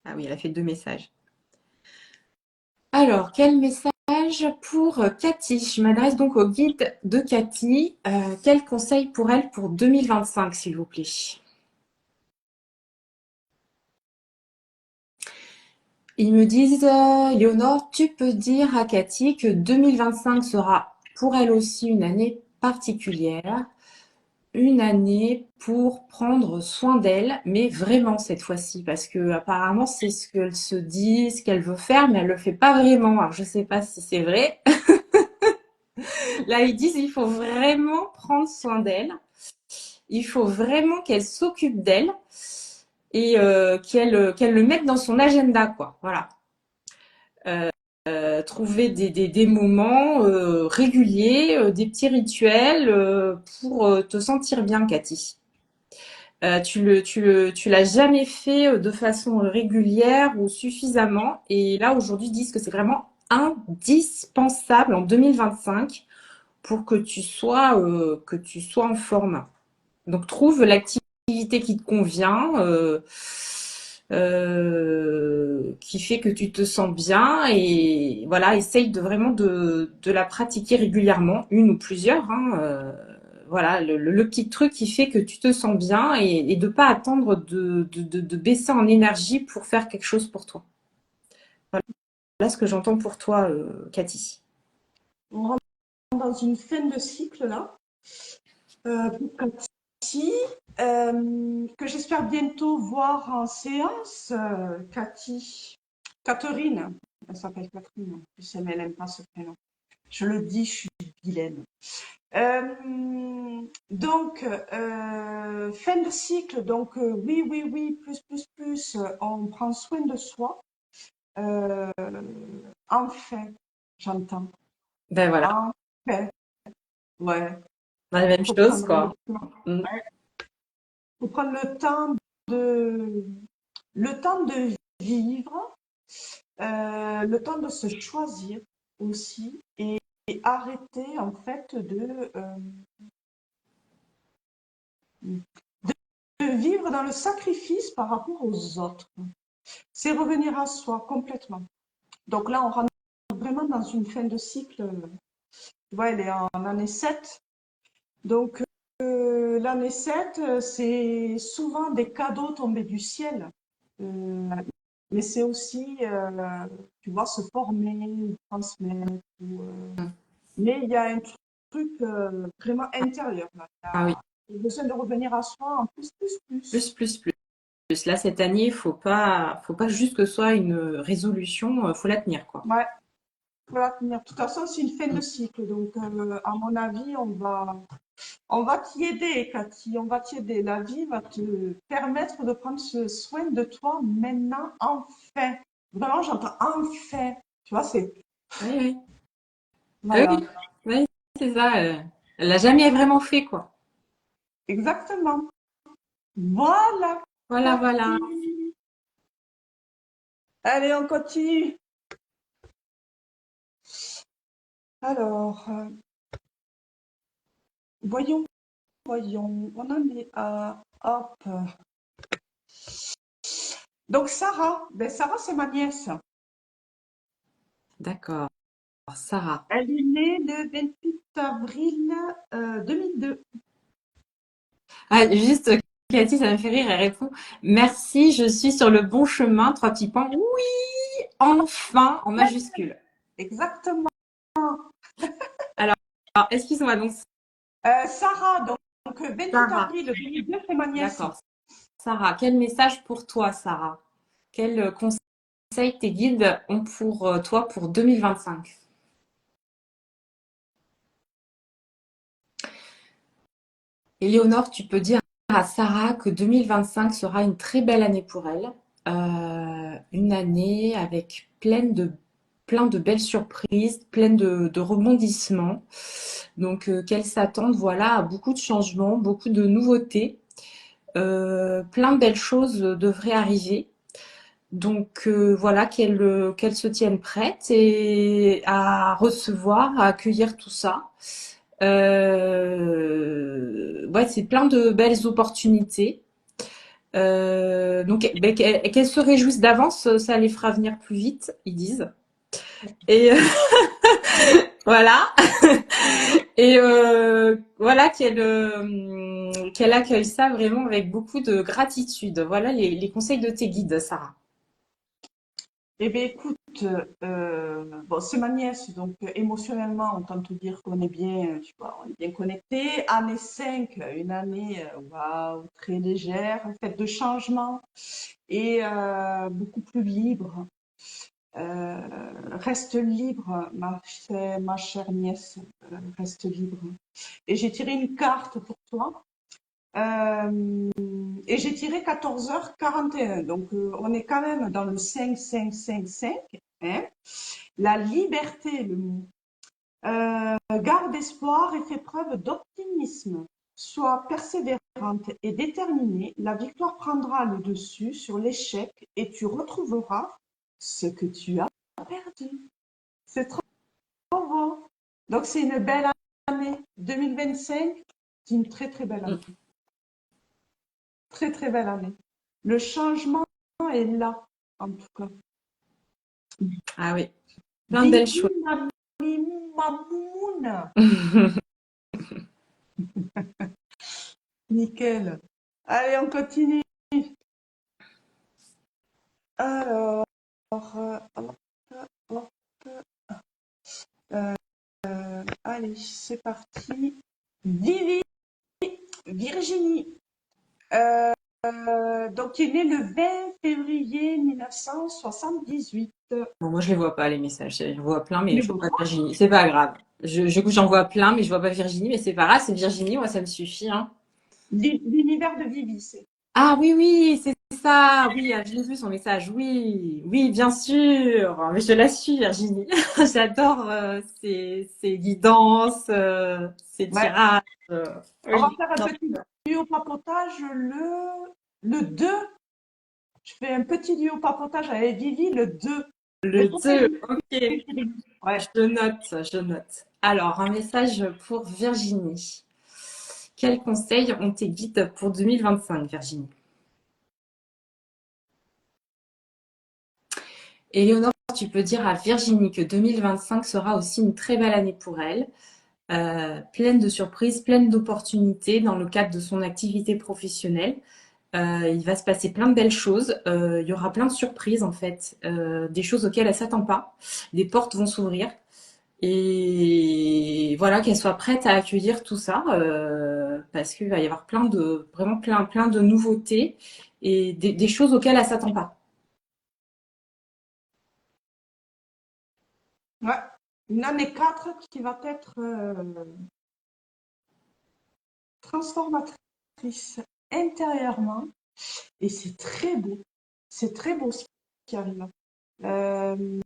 Ah oui, elle a fait 2 messages. Alors, quel message pour Cathy? Je m'adresse donc au guide de Cathy. Quel conseil pour elle pour 2025, s'il vous plaît? Ils me disent, Léonore, tu peux dire à Cathy que 2025 sera pour elle aussi une année particulière, une année pour prendre soin d'elle, mais vraiment cette fois-ci, parce que apparemment c'est ce qu'elle se dit, ce qu'elle veut faire, mais elle le fait pas vraiment. Alors je sais pas si c'est vrai. Là ils disent il faut vraiment prendre soin d'elle. il faut vraiment qu'elle s'occupe d'elle et qu'elle le mette dans son agenda, quoi. Voilà. Trouver des moments réguliers, des petits rituels pour te sentir bien, Cathy. Tu l'as jamais fait de façon régulière ou suffisamment. Et là, aujourd'hui, ils disent que c'est vraiment indispensable en 2025 pour que tu sois en forme. Donc, trouve l'activité qui te convient, qui fait que tu te sens bien et voilà, essaye de vraiment de la pratiquer régulièrement, une ou plusieurs, hein, voilà, le petit truc qui fait que tu te sens bien et de pas attendre de baisser en énergie pour faire quelque chose pour toi. Voilà ce que j'entends pour toi, Cathy. On rentre dans une fin de cycle là, pour Cathy, que j'espère bientôt voir en séance. Cathy, Catherine, elle s'appelle Catherine, en plus, elle n'aime pas ce prénom. Je le dis, je suis vilaine. Donc, fin de cycle, donc oui, oui, oui, plus, on prend soin de soi. Euh, enfin, j'entends. Ben voilà, Enfin, ouais. la même Faut chose, prendre le quoi. temps. Mm. Ouais. Faut prendre de, le temps de vivre, le temps de se choisir aussi et arrêter en fait de vivre dans le sacrifice par rapport aux autres. C'est revenir à soi complètement. Donc là, on rentre vraiment dans une fin de cycle. Tu vois, elle est en année 7. Donc l'année 7, c'est souvent des cadeaux tombés du ciel. Euh, mais c'est aussi, tu vois, se former, transmettre. Mais il y a un truc vraiment intérieur. Là. Ah oui, Il y a besoin de revenir à soi en plus, plus, plus, plus. plus, plus. Là, cette année, faut pas juste que ce soit une résolution, faut la tenir, quoi. Ouais, faut la tenir. De toute façon, c'est une fin de cycle. Donc, à mon avis, on va t'y aider, Cathy. On va t'y aider. La vie va te permettre de prendre ce soin de toi maintenant, enfin. Vraiment, j'entends enfin. Tu vois, c'est. Oui, oui. Oui, Voilà. oui, oui, c'est ça. Elle l'a jamais vraiment fait, quoi. Exactement. Voilà, Voilà, voilà. Cathy. Allez, on continue. Alors, voyons, voyons. On en est à. Hop. Donc, Sarah. Ben, Sarah, c'est ma nièce. D'accord. Alors, Sarah. Elle est née le 28 avril 2002. Ah, juste, Cathy, ça me fait rire. Elle répond, merci, je suis sur le bon chemin. Trois petits points. Oui, enfin, en majuscule. Exactement. Alors, excuse-moi, donc, Sarah, donc 28 Sarah. avril 2002, c'est ma nièce. D'accord. Sarah, quel message pour toi, Sarah? Quel conseil tes guides ont pour toi pour 2025? Éléonore, tu peux dire à Sarah que 2025 sera une très belle année pour elle. Une année avec plein de belles surprises, pleine de rebondissements. Donc, qu'elle s'attende, voilà, à beaucoup de changements, beaucoup de nouveautés. Plein de belles choses devraient arriver. Donc voilà, qu'elle se tienne prête et à recevoir, à accueillir tout ça. Ouais, c'est plein de belles opportunités. Donc ben, qu'elle se réjouisse d'avance, ça les fera venir plus vite, ils disent. Et voilà. Et voilà qu'elle accueille ça vraiment avec beaucoup de gratitude. Voilà les conseils de tes guides, Sarah. Eh bien, écoute, bon, c'est ma nièce, donc émotionnellement, autant te dire qu'on est bien, tu vois, on est bien connectés. Année 5, une année, waouh, très légère, faite de changements et beaucoup plus libre. Reste libre, ma chère nièce, reste libre. Et j'ai tiré une carte pour toi. Euh, et j'ai tiré 14h41. Donc, on est quand même dans le 5, 5, 5, 5. Hein. La liberté, le mot. Garde espoir et fais preuve d'optimisme. Sois persévérante et déterminée. La victoire prendra le dessus sur l'échec et tu retrouveras ce que tu as perdu. C'est trop beau. Donc, c'est une belle année. 2025, c'est une très, très belle année. Très, très belle année. Le changement est là, en tout cas. Ah oui, plein de belles Vivi choses. Mamoun. Nickel. Allez, on continue. Alors, hop, hop, allez, c'est parti. Vivi Virginie. Donc, qui est née le 20 février 1978. Bon, moi, je les vois pas, les messages. Je vois plein, mais Les je vois beaux pas Virginie. C'est pas grave. J'en vois plein, mais je vois pas Virginie, mais c'est pas grave, c'est Virginie, moi, ça me suffit, hein. L'univers de Vivi, c'est. Ah oui, oui, c'est ça. Oui, ah, je l'ai vu son message. Oui, oui, bien sûr. Mais je la suis, Virginie. J'adore ses guidances, ses Ouais. tirages. On va Oui. faire un Non, petit duo papotage le 2. Je fais un petit duo papotage avec Vivi le 2. Mais le faut 2, prévenir. ok. Ouais. Je note, je note. Alors, un message pour Virginie. Quels conseils on t'évite pour 2025, Virginie? Éléonore, tu peux dire à Virginie que 2025 sera aussi une très belle année pour elle, pleine de surprises, pleine d'opportunités dans le cadre de son activité professionnelle. Il va se passer plein de belles choses. Il y aura plein de surprises en fait, des choses auxquelles elle s'attend pas. Des portes vont s'ouvrir. Et voilà, qu'elle soit prête à accueillir tout ça, parce qu'il va y avoir vraiment plein de nouveautés et des choses auxquelles elle s'attend pas. Ouais. Une année 4 qui va être transformatrice intérieurement. Et c'est très beau. C'est très beau ce qui arrive. Euh,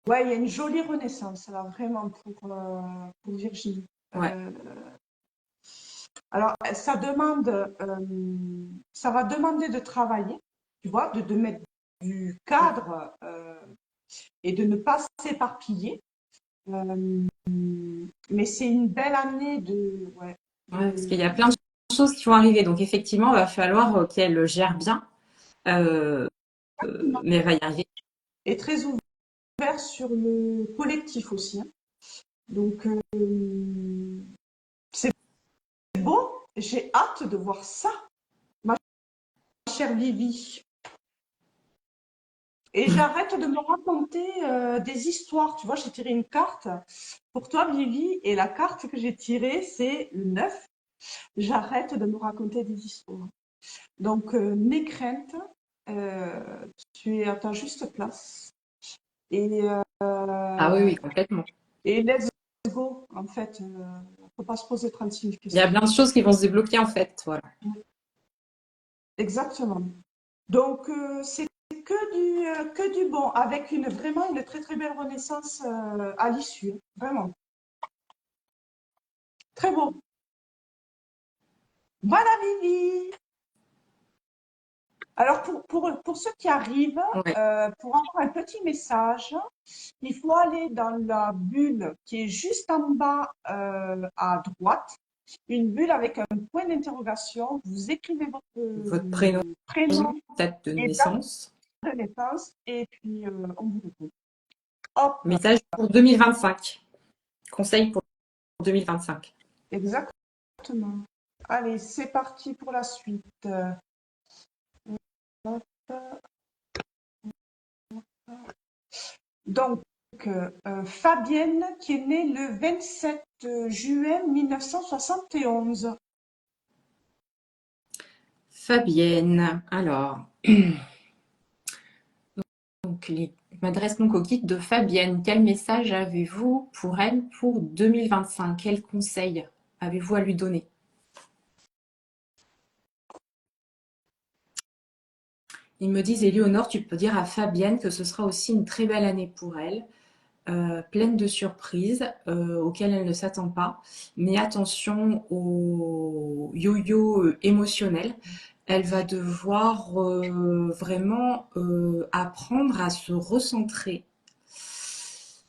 ouais, il y a une jolie renaissance là, vraiment pour Virginie. Ouais, Alors, ça va demander de travailler, tu vois, de mettre du cadre et de ne pas s'éparpiller. Euh, mais c'est une belle année ouais, ouais, parce qu'il y a plein de choses qui vont arriver. Donc effectivement, il va falloir qu'elle gère bien, euh, mais elle va y arriver. et très ouvert sur le collectif aussi. Hein. Donc, c'est beau. J'ai hâte de voir ça, ma chère Vivi. Et j'arrête de me raconter des histoires. Tu vois, j'ai tiré une carte pour toi, Vivi, et la carte que j'ai tirée, c'est le 9. J'arrête de me raconter des histoires. Donc, mes craintes, tu es à ta juste place. Et, Ah oui, oui, complètement. et let's go, en fait. Faut pas se poser 36 000 Il y a questions. plein de choses qui vont se débloquer en fait. Voilà. Exactement. Donc, c'est que du bon, avec vraiment une très très belle renaissance à l'issue. Vraiment. Très beau. Voilà, Vivi. Alors, pour ceux qui arrivent, Ouais. pour avoir un petit message, il faut aller dans la bulle qui est juste en bas à droite. Une bulle avec un point d'interrogation. Vous écrivez votre Votre prénom, prénom date de et date naissance. de naissance et puis on vous répond. Hop, Message pour 2025. Conseil pour 2025. exactement. Allez, c'est parti pour la suite. Hop. Donc, Fabienne, qui est née le 27 juin 1971. Fabienne. Alors, donc m'adresse donc au guide de Fabienne. Quel message avez-vous pour elle pour 2025? Quel conseil avez-vous à lui donner? Ils me disent, Éléonore, tu peux dire à Fabienne que ce sera aussi une très belle année pour elle, pleine de surprises auxquelles elle ne s'attend pas. Mais attention au yo-yo émotionnel. Elle va devoir vraiment apprendre à se recentrer,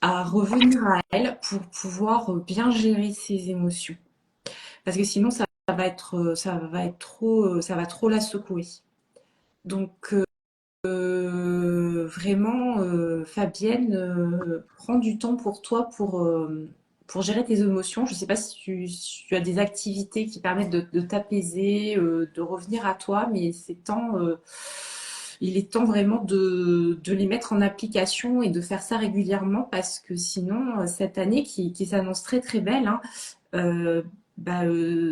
à revenir à elle pour pouvoir bien gérer ses émotions. Parce que sinon, ça va trop la secouer. Donc, vraiment, Fabienne, prends du temps pour toi pour gérer tes émotions. Je ne sais pas si tu as des activités qui permettent de t'apaiser, de revenir à toi, mais il est temps vraiment de les mettre en application et de faire ça régulièrement parce que sinon, cette année qui s'annonce très très belle, hein, euh,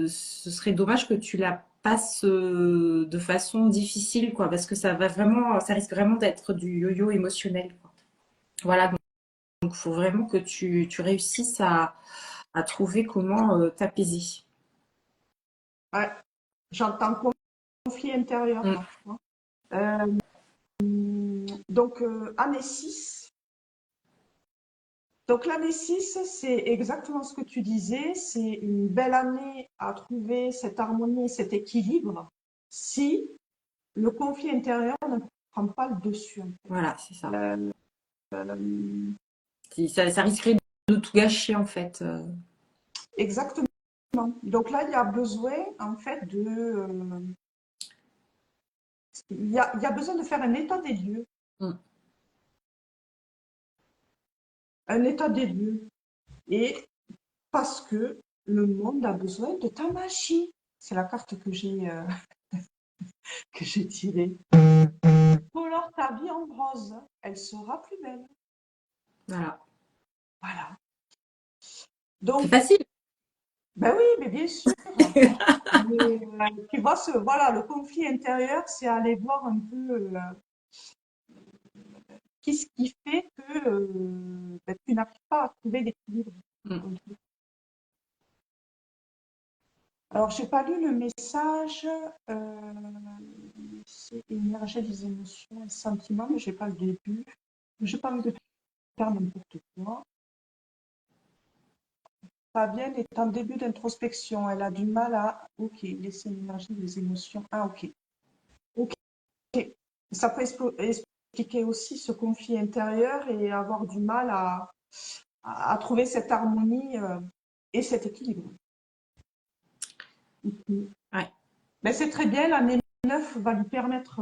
ce serait dommage que tu la passes de façon difficile, quoi, parce que ça risque vraiment d'être du yo-yo émotionnel, quoi. Voilà, donc faut vraiment que tu réussisses à trouver comment t'apaiser. Ouais, j'entends conflit intérieur Mm. là, tu vois. Euh, donc, année 6. Donc, l'année 6, c'est exactement ce que tu disais. C'est une belle année à trouver cette harmonie et cet équilibre si le conflit intérieur ne prend pas le dessus, en fait. Voilà, c'est ça. Euh, euh, Ça risquerait de tout gâcher, en fait. exactement. Donc là, il y a besoin, en fait, il y a besoin de faire un état des lieux. Mm. Un état des lieux. Et parce que le monde a besoin de ta magie. C'est la carte que j'ai tirée. Colore ta vie en rose, elle sera plus belle. Voilà. Voilà. C'est Donc, facile. ben oui, mais bien sûr. Mais, tu vois, voilà, le conflit intérieur, c'est aller voir un peu qu'est-ce qui fait que ben, tu n'arrives pas à trouver l'équilibre. Mm. Alors, j'ai pas lu le message. euh, c'est énergie des émotions et sentiments, mais j'ai pas le début. J'ai pas envie de faire n'importe quoi. Fabienne est en début d'introspection. Elle a du mal à, ok, laisser l'énergie des émotions. Ah, ok. Ok. Ça peut expliquer aussi ce conflit intérieur et avoir du mal à trouver cette harmonie et cet équilibre. Mhm. Ouais. Mais c'est très bien, l'année 9 va lui permettre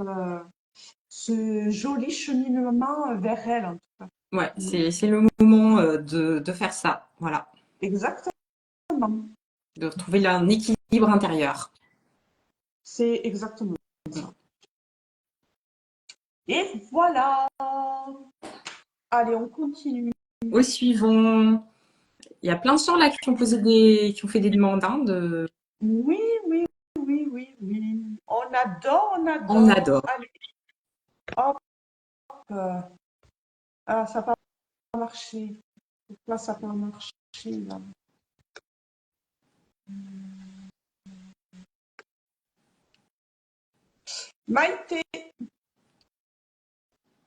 ce joli cheminement vers elle, en tout cas. Ouais, Mhm. c'est le moment de faire ça. Voilà. Exactement. De retrouver un équilibre intérieur. C'est exactement Mm. ça. Et voilà. Allez, on continue. Au suivant. Il y a plein de gens là qui ont fait des demandes, hein, Oui, oui, oui, oui, oui. On adore, on on adore. adore. Allez, hop. Ah, ça n'a pas marché. Pourquoi ça n'a pas marché là? Maïté,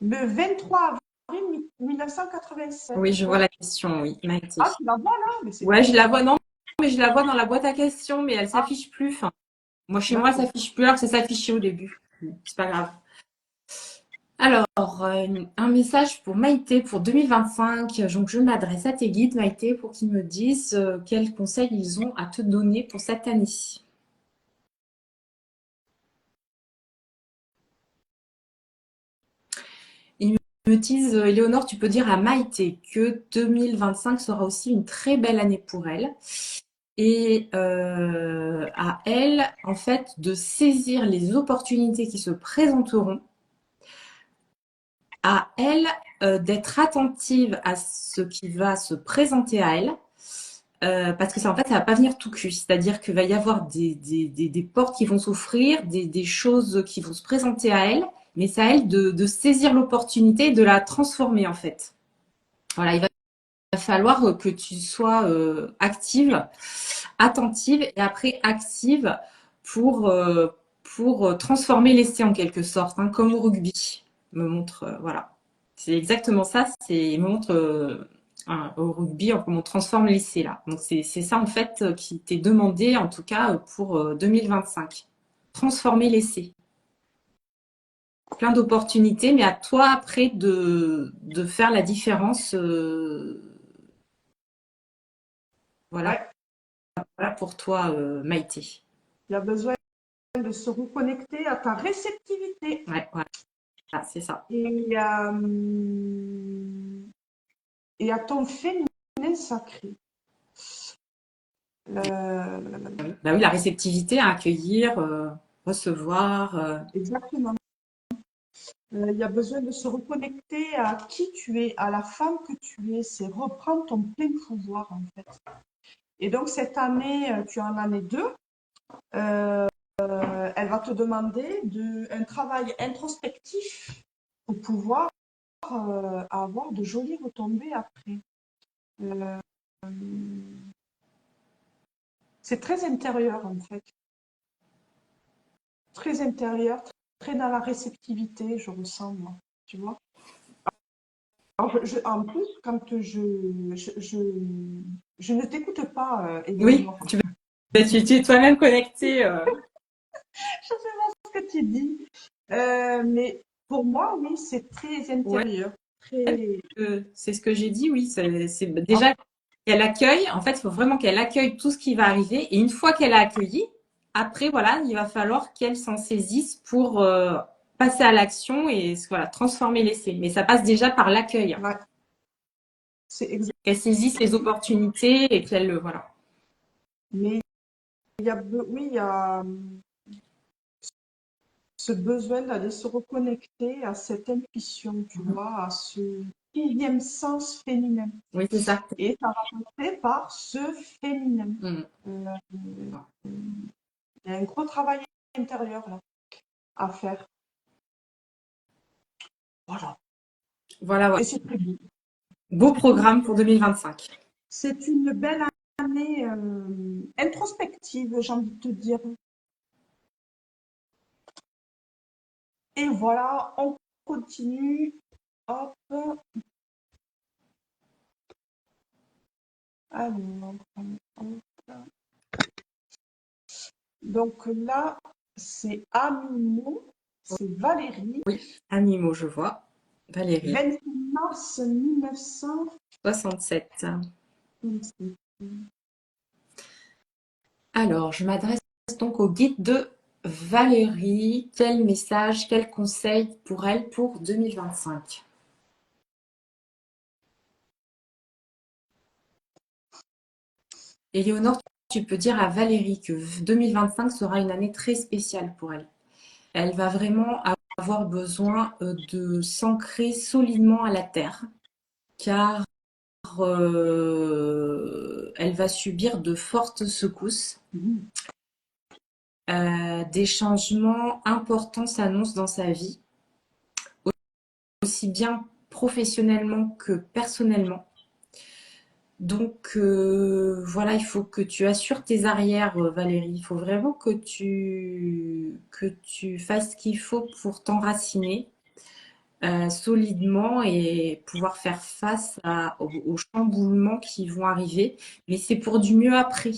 le 23 avril 1987. Oui, je vois la question, oui, Maïté. Ah, tu la vois là? Mais c'est Ouais, bien. je la vois, non, mais je la vois dans la boîte à questions, mais elle Ah, s'affiche plus. Enfin, moi, chez moi, elle d'accord. s'affiche plus alors que ça s'affichait au début. C'est pas grave. Alors, un message pour Maïté pour 2025. Donc, je m'adresse à tes guides, Maïté, pour qu'ils me disent quels conseils ils ont à te donner pour cette année. Ils me disent, Éléonore, tu peux dire à Maïté que 2025 sera aussi une très belle année pour elle. Et à elle, en fait, de saisir les opportunités qui se présenteront, à elle d'être attentive à ce qui va se présenter à elle, parce que ça, en fait, ça va pas venir tout cuit. C'est-à-dire qu'il va y avoir des portes qui vont s'offrir, des choses qui vont se présenter à elle, mais c'est à elle de saisir l'opportunité et de la transformer, en fait. Voilà, il va falloir que tu sois active, attentive et après active pour, pour transformer l'essai en quelque sorte, hein, comme au rugby. Me montre, voilà. C'est exactement ça. Il me montre au rugby comment on transforme l'essai là. Donc c'est ça en fait qui t'est demandé en tout cas pour 2025. Transformer l'essai. Plein d'opportunités, mais à toi après de faire la différence. Voilà, Ouais. voilà pour toi, Maïté. Il y a besoin de se reconnecter à ta réceptivité Ouais, voilà, c'est ça. et à ton féminin sacré. Bah oui, la réceptivité à accueillir, recevoir. Exactement. Il y a besoin de se reconnecter à qui tu es, à la femme que tu es. C'est reprendre ton plein pouvoir, en fait. Et donc, cette année, tu es en année 2. Elle va te demander un travail introspectif pour pouvoir avoir de jolies retombées après. Euh, c'est très intérieur, en fait. Très intérieur, très dans la réceptivité, je ressens, moi. Tu vois? Alors, en plus, quand je ne t'écoute pas, Oui, Éléonore. tu es toi-même connecté. Je sais pas ce que tu dis. Mais pour moi, oui, c'est très Ouais, intérieur. Très... c'est ce que j'ai dit, oui. C'est Ah, déjà qu'elle accueille. En fait, il faut vraiment qu'elle accueille tout ce qui va arriver. Et une fois qu'elle a accueilli, après, voilà, il va falloir qu'elle s'en saisisse pour passer à l'action et voilà, transformer l'essai. Mais ça passe déjà par l'accueil. ouais, c'est exact. Qu'elle saisisse les opportunités et qu'elle, voilà. Mais oui, il y a ce besoin d'aller se reconnecter à cette intuition, tu Mhm. vois, à ce sixième sens féminin. Oui, c'est ça. Et ça va passer par ce féminin. Mhm. Euh, il y a un gros travail intérieur là à faire. Voilà. Voilà, Et voilà. c'est très beau. Beau programme pour 2025. C'est une belle année introspective, j'ai envie de te dire. Et voilà, on continue. Hop. Alors, hop. Donc là, c'est Amimo, c'est Valérie, Oui, animaux, je vois. Valérie, 26 mars 1900. 67. Alors, je m'adresse donc au guide de Valérie. Quel message, quel conseil pour elle pour 2025? Éléonore, tu peux dire à Valérie que 2025 sera une année très spéciale pour elle. Elle va vraiment avoir besoin de s'ancrer solidement à la terre, car elle va subir de fortes secousses. Des changements importants s'annoncent dans sa vie, aussi bien professionnellement que personnellement. Donc voilà, il faut que tu assures tes arrières, Valérie. Il faut vraiment que tu fasses ce qu'il faut pour t'enraciner solidement et pouvoir faire face aux chamboulements qui vont arriver. Mais c'est pour du mieux après.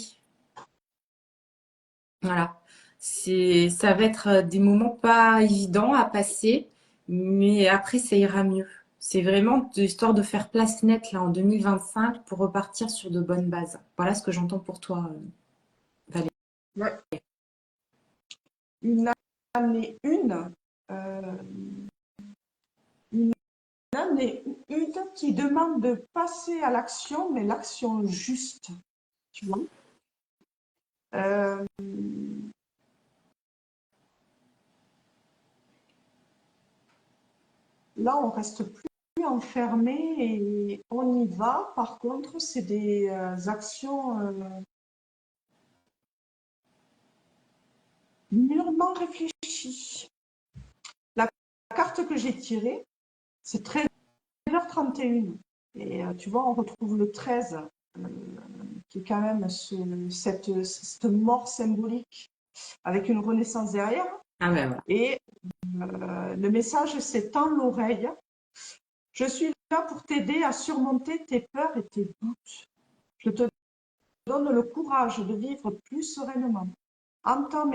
Voilà. Ça va être des moments pas évidents à passer, mais après, ça ira mieux. C'est vraiment histoire de faire place nette là en 2025 pour repartir sur de bonnes bases. Voilà ce que j'entends pour toi, Valérie. Ouais. Une année euh, une année une qui demande de passer à l'action, mais l'action juste, tu vois. Euh, Là, on reste plus enfermé et on y va. Par contre, c'est des actions mûrement réfléchies. La carte que j'ai tirée, c'est 13h31. Et tu vois, on retrouve le 13, qui est quand même cette mort symbolique avec une renaissance derrière. Ah ben voilà. Et le message, c'est tends l'oreille. Je suis là pour t'aider à surmonter tes peurs et tes doutes. Je te donne le courage de vivre plus sereinement. Entends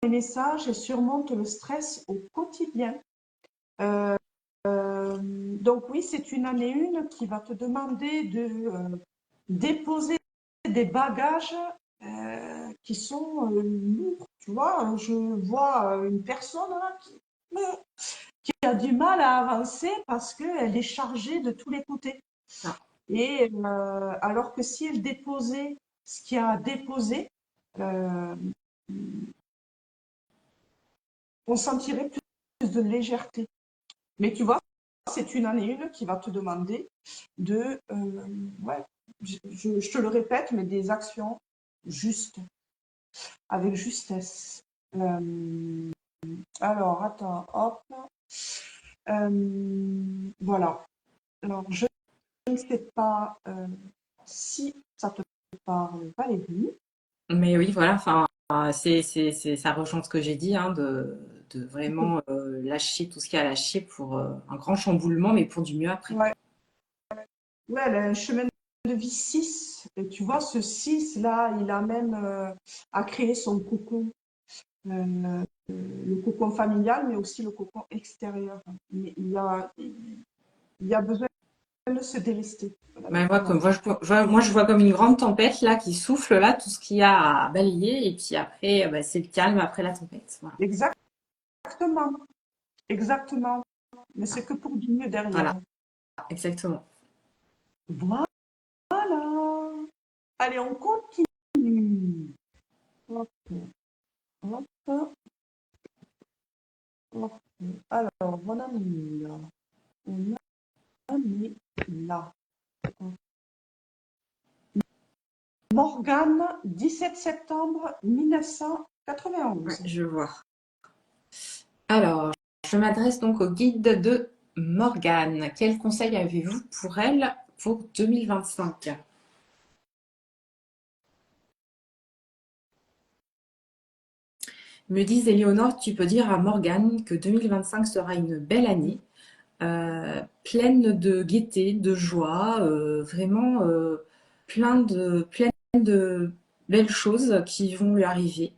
mes messages et surmonte le stress au quotidien. Euh, donc oui, c'est une année une qui va te demander de déposer des bagages qui sont lourds. Tu vois, je vois une personne là, qui a du mal à avancer parce qu'elle est chargée de tous les côtés. Ah. Et alors que si elle déposait ce qu'il y a à déposer, euh, on sentirait plus de légèreté. Mais tu vois, c'est une année une qui va te demander de, ouais, je te le répète, mais des actions justes, avec justesse. Alors, attends, hop. Voilà. Alors, je ne sais pas si ça te parle, Valérie. Mais oui, voilà, enfin, ça rejoint ce que j'ai dit, hein, de vraiment lâcher tout ce qu'il y a à lâcher pour un grand chamboulement, mais pour du mieux après. Ouais, ouais, elle a un chemin de vie 6. Et tu vois, ce 6 là, il a même à créer son cocon. Le cocon familial, mais aussi le cocon extérieur. Mais il y a besoin de se délester. Mais moi, Voilà. moi, je vois comme une grande tempête là qui souffle là, tout ce qu'il y a à balayer, et puis après, bah, c'est le calme après la tempête. Voilà. Exactement, exactement. Mais c'est que pour du mieux derrière. Voilà, exactement. Voilà. Allez, on continue. Hop, hop, hop. Alors, mon ami là. On a mis là. Morgane, 17 septembre Ouais, 1991. je vois. Alors, je m'adresse donc au guide de Morgane. Quel conseil avez-vous pour elle pour 2025? Me disent Éléonore, tu peux dire à Morgane que 2025 sera une belle année, pleine de gaieté, de joie, vraiment pleine de belles choses qui vont lui arriver.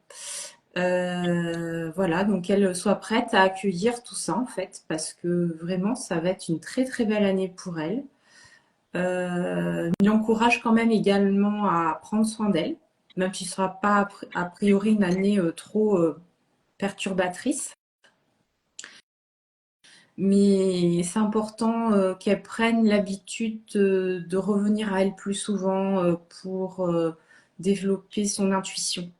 Voilà, donc qu'elle soit prête à accueillir tout ça en fait, parce que vraiment ça va être une très très belle année pour elle. M'encourage quand même également à prendre soin d'elle, même si ce ne sera pas a priori une année trop perturbatrice. Mais c'est important qu'elle prenne l'habitude de revenir à elle plus souvent pour développer son intuition.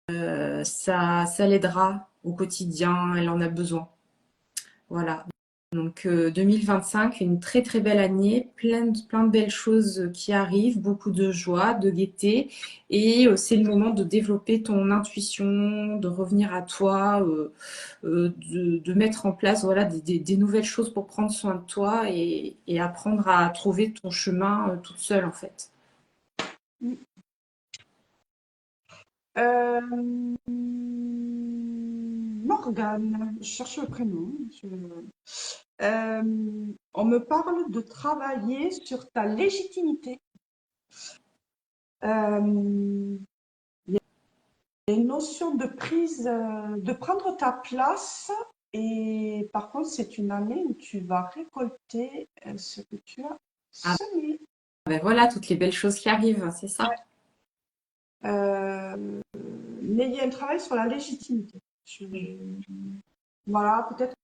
Ça l'aidera au quotidien, elle en a besoin. Voilà. Donc 2025, une très très belle année, plein de belles choses qui arrivent, beaucoup de joie, de gaieté, et c'est le moment de développer ton intuition, de revenir à toi, de mettre en place voilà des nouvelles choses pour prendre soin de toi et apprendre à trouver ton chemin toute seule en fait. Euh, Morgane, je cherche le prénom. On me parle de travailler sur ta légitimité. Il y a une notion de prise, de prendre ta place. Et par contre, c'est une année où tu vas récolter ce que tu as Ah semé. ben voilà toutes les belles choses qui arrivent, c'est ça. Euh, mais il y a un travail sur la légitimité. Voilà, peut-être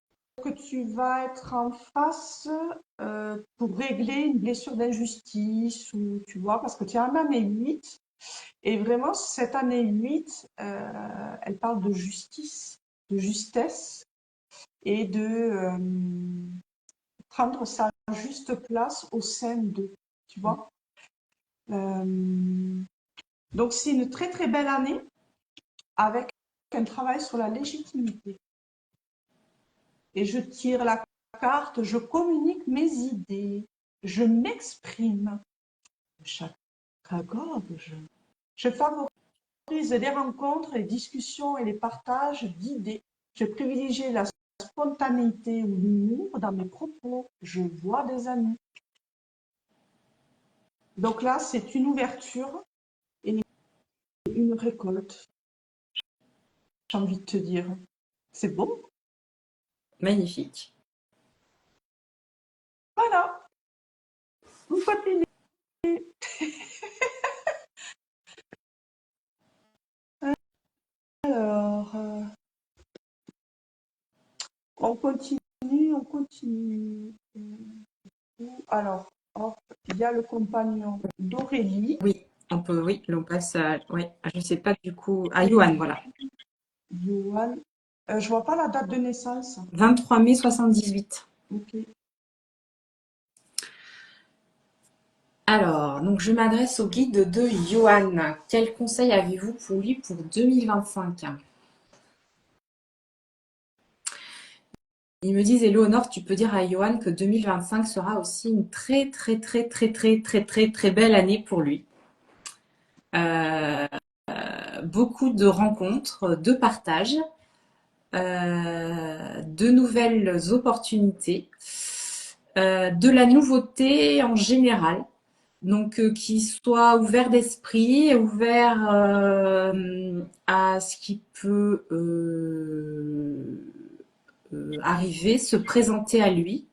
que tu vas être en face pour régler une blessure d'injustice ou tu vois, parce que tu as une année 8 et vraiment cette année 8, elle parle de justice, de justesse et de prendre sa juste place au sein de, tu vois. Euh, donc c'est une très très belle année avec un travail sur la légitimité. Et je tire la carte, je communique mes idées, je m'exprime. Chakra gorge. Je favorise les rencontres, les discussions et les partages d'idées. Je privilégie la spontanéité ou l'humour dans mes propos. Je vois des amis. Donc là, c'est une ouverture et une récolte, j'ai envie de te dire. C'est beau. Magnifique. Voilà, on continue. Alors, on continue, on continue. Alors, hop, il y a le compagnon d'Aurélie. Oui, on peut, oui, on passe à, ouais, je sais pas du coup, à Johan, voilà. Johan. Je vois pas la date de naissance. 23 mai 78. Ok. Alors, donc je m'adresse au guide de Johan. Quel conseil avez-vous pour lui pour 2025? Ils me disent, Éléonore, tu peux dire à Johan que 2025 sera aussi une très, très, très, très, très, très, très, très belle année pour lui. Euh, Beaucoup de rencontres, de partages, de nouvelles opportunités, de la nouveauté en général. Donc, qui soit ouvert d'esprit, ouvert à ce qui peut arriver, se présenter à lui.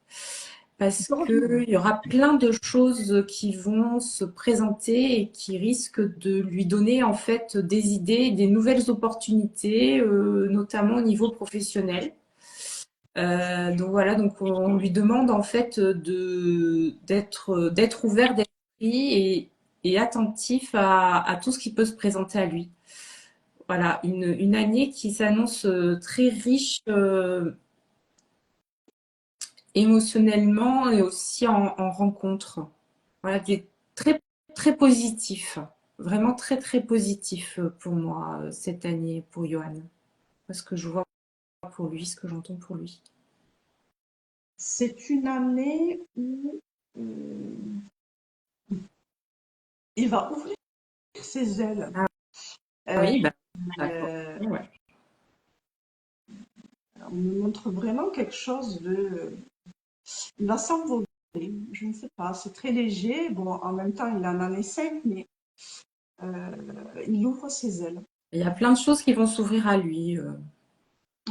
Parce qu'il y aura plein de choses qui vont se présenter et qui risquent de lui donner en fait des idées, des nouvelles opportunités, notamment au niveau professionnel. Donc voilà, donc on lui demande en fait d'être ouvert d'esprit et attentif à tout ce qui peut se présenter à lui. Voilà, une année qui s'annonce très riche émotionnellement et aussi en rencontres. Voilà, des très très positif, vraiment très très positif pour moi cette année pour Johan, parce que je vois pour lui, ce que j'entends pour lui. C'est une année où euh, il va ouvrir ses ailes. Ah Euh, oui, bah, d'accord. euh, Ouais. on me montre vraiment quelque chose de. Il va s'envoler. Je ne sais pas. C'est très léger. Bon, en même temps, il en est 5, mais euh, il ouvre ses ailes. Il y a plein de choses qui vont s'ouvrir à lui.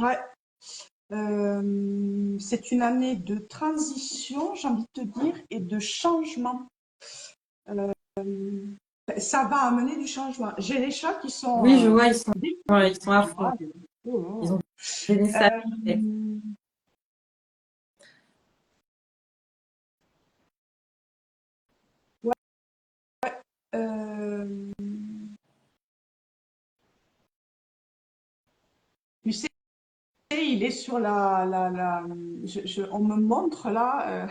Ouais. C'est une année de transition, j'ai envie de te dire, et de changement. Euh, Ça va amener du changement. J'ai les chats qui sont Oui, je vois, ouais, défilés, ils sont à tu fond. vois. Ils Oh, ont des oh. messages. Ouais, euh, tu sais, il est sur on me montre là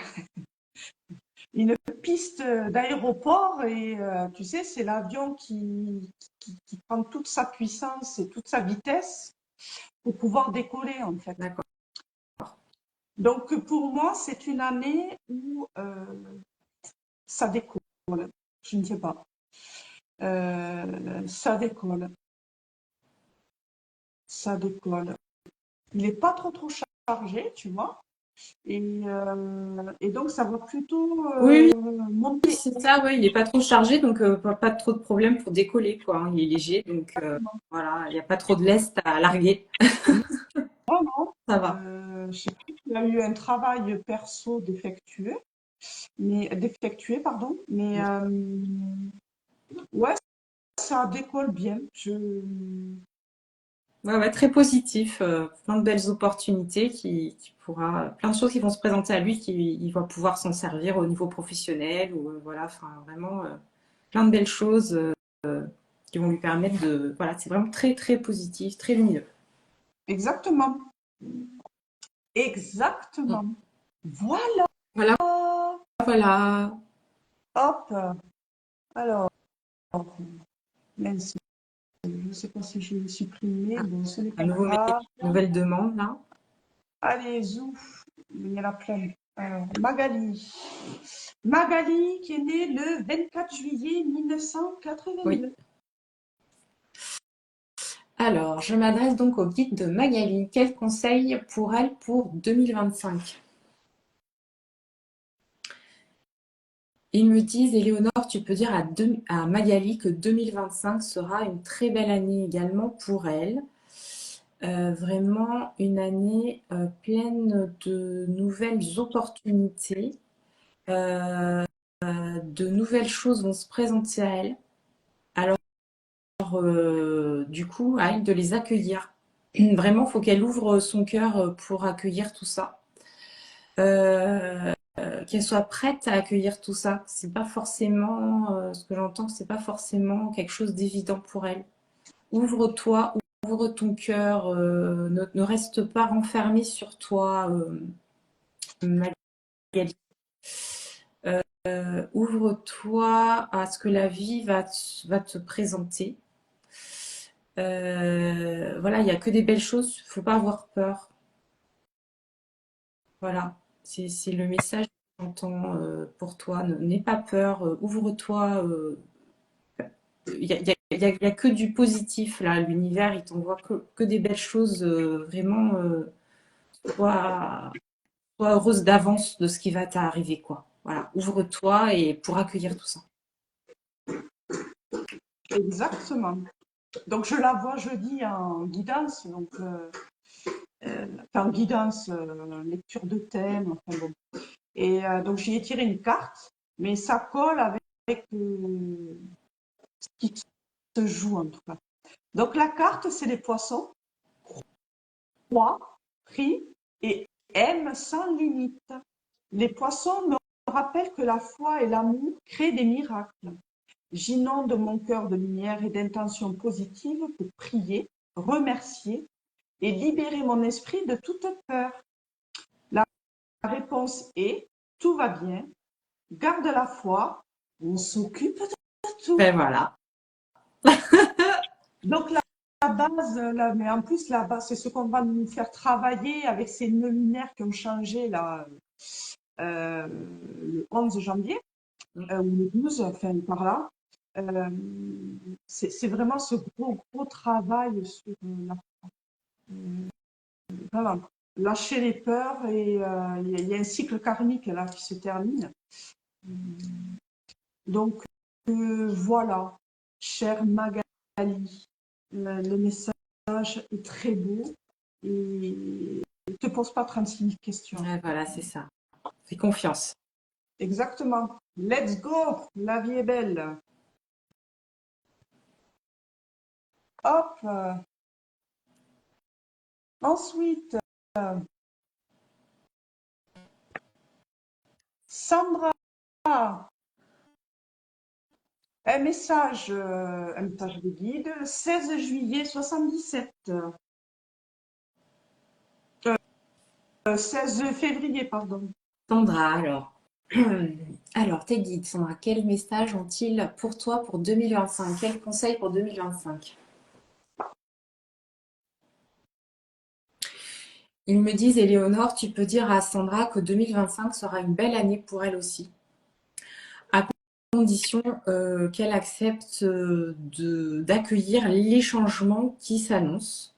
une piste d'aéroport et tu sais, c'est l'avion qui prend toute sa puissance et toute sa vitesse pour pouvoir décoller en fait. D'accord. Donc pour moi, c'est une année où ça décolle. Je ne sais pas. Ça décolle. Ça décolle. Il n'est pas trop trop chargé, tu vois. Et donc ça va plutôt Oui, oui, monter. c'est ça, ouais, il n'est pas trop chargé, donc pas trop de problème pour décoller, quoi, hein. Il est léger, donc voilà, il n'y a pas trop de lest à larguer. Non, non. Ça va. Je sais pas s'il a eu un travail perso défectué, pardon. Mais ouais, ça décolle bien. Ouais, ouais, très positif, plein de belles opportunités qui pourra, plein de choses qui vont se présenter à lui, il va pouvoir s'en servir au niveau professionnel ou voilà, enfin vraiment plein de belles choses qui vont lui permettre de, voilà, c'est vraiment très très positif, très lumineux. Exactement. Mm. Exactement. Voilà. Voilà, voilà. Hop. Alors, mince, je ne sais pas si je l'ai supprimé. Ah, Bon, ce n'est un pas nouveau mail, grave. nouvelle demande là. Allez, zouf. Il y en a plein. Alors, Magali. Magali qui est née le 24 juillet Oui. 1982. Alors, je m'adresse donc au guide de Magali. Quel conseil pour elle pour 2025? Ils me disent, Éléonore, tu peux dire à Magali que 2025 sera une très belle année également pour elle. Vraiment une année pleine de nouvelles opportunités. De nouvelles choses vont se présenter à elle. Alors, du coup, à elle de les accueillir. Vraiment, il faut qu'elle ouvre son cœur pour accueillir tout ça. Qu'elle soit prête à accueillir tout ça. C'est pas forcément, ce que j'entends, c'est pas forcément quelque chose d'évident pour elle. Ouvre-toi, ouvre ton cœur, ne reste pas renfermé sur toi, Magali. Ouvre-toi à ce que la vie va te présenter. Voilà, il n'y a que des belles choses, il ne faut pas avoir peur. Voilà, c'est le message que j'entends pour toi. N'aie pas peur, ouvre-toi. Il n'y a, y a que du positif là, l'univers, il t'envoie que des belles choses. Vraiment, sois, sois heureuse d'avance de ce qui va t'arriver, quoi. Voilà, ouvre-toi et pour accueillir tout ça. Exactement. Donc, je la vois jeudi en guidance, donc, enfin, guidance, lecture de thème, enfin bon. Et donc, j'y ai tiré une carte, mais ça colle avec ce qui se joue en tout cas. Donc, la carte, c'est les poissons, croient, prient et aiment sans limite. Les poissons me rappellent que la foi et l'amour créent des miracles. J'inonde mon cœur de lumière et d'intentions positives pour prier, remercier et libérer mon esprit de toute peur. La réponse est tout va bien, garde la foi, on s'occupe de tout. Ben voilà. Donc la base, mais en plus la base, c'est ce qu'on va nous faire travailler avec ces nœuds lunaires qui ont changé là, le 11 janvier ou le 12, enfin par là. Euh, c'est vraiment ce gros travail sur voilà, lâcher les peurs et il y a un cycle karmique là qui se termine. Donc voilà, chère Magali, le message est très beau et ne te pose pas 36 000 questions. Ouais, voilà, c'est ça. Fais confiance. Exactement. Let's go, la vie est belle. Hop. Ensuite, Sandra, un message de guide, 16 juillet 77. 16 février, pardon. Sandra, alors. Alors, tes guides, Sandra, quel message ont-ils pour toi pour 2025? Quels conseils pour 2025? Ils me disent, Éléonore, tu peux dire à Sandra que 2025 sera une belle année pour elle aussi, à condition qu'elle accepte d'accueillir les changements qui s'annoncent.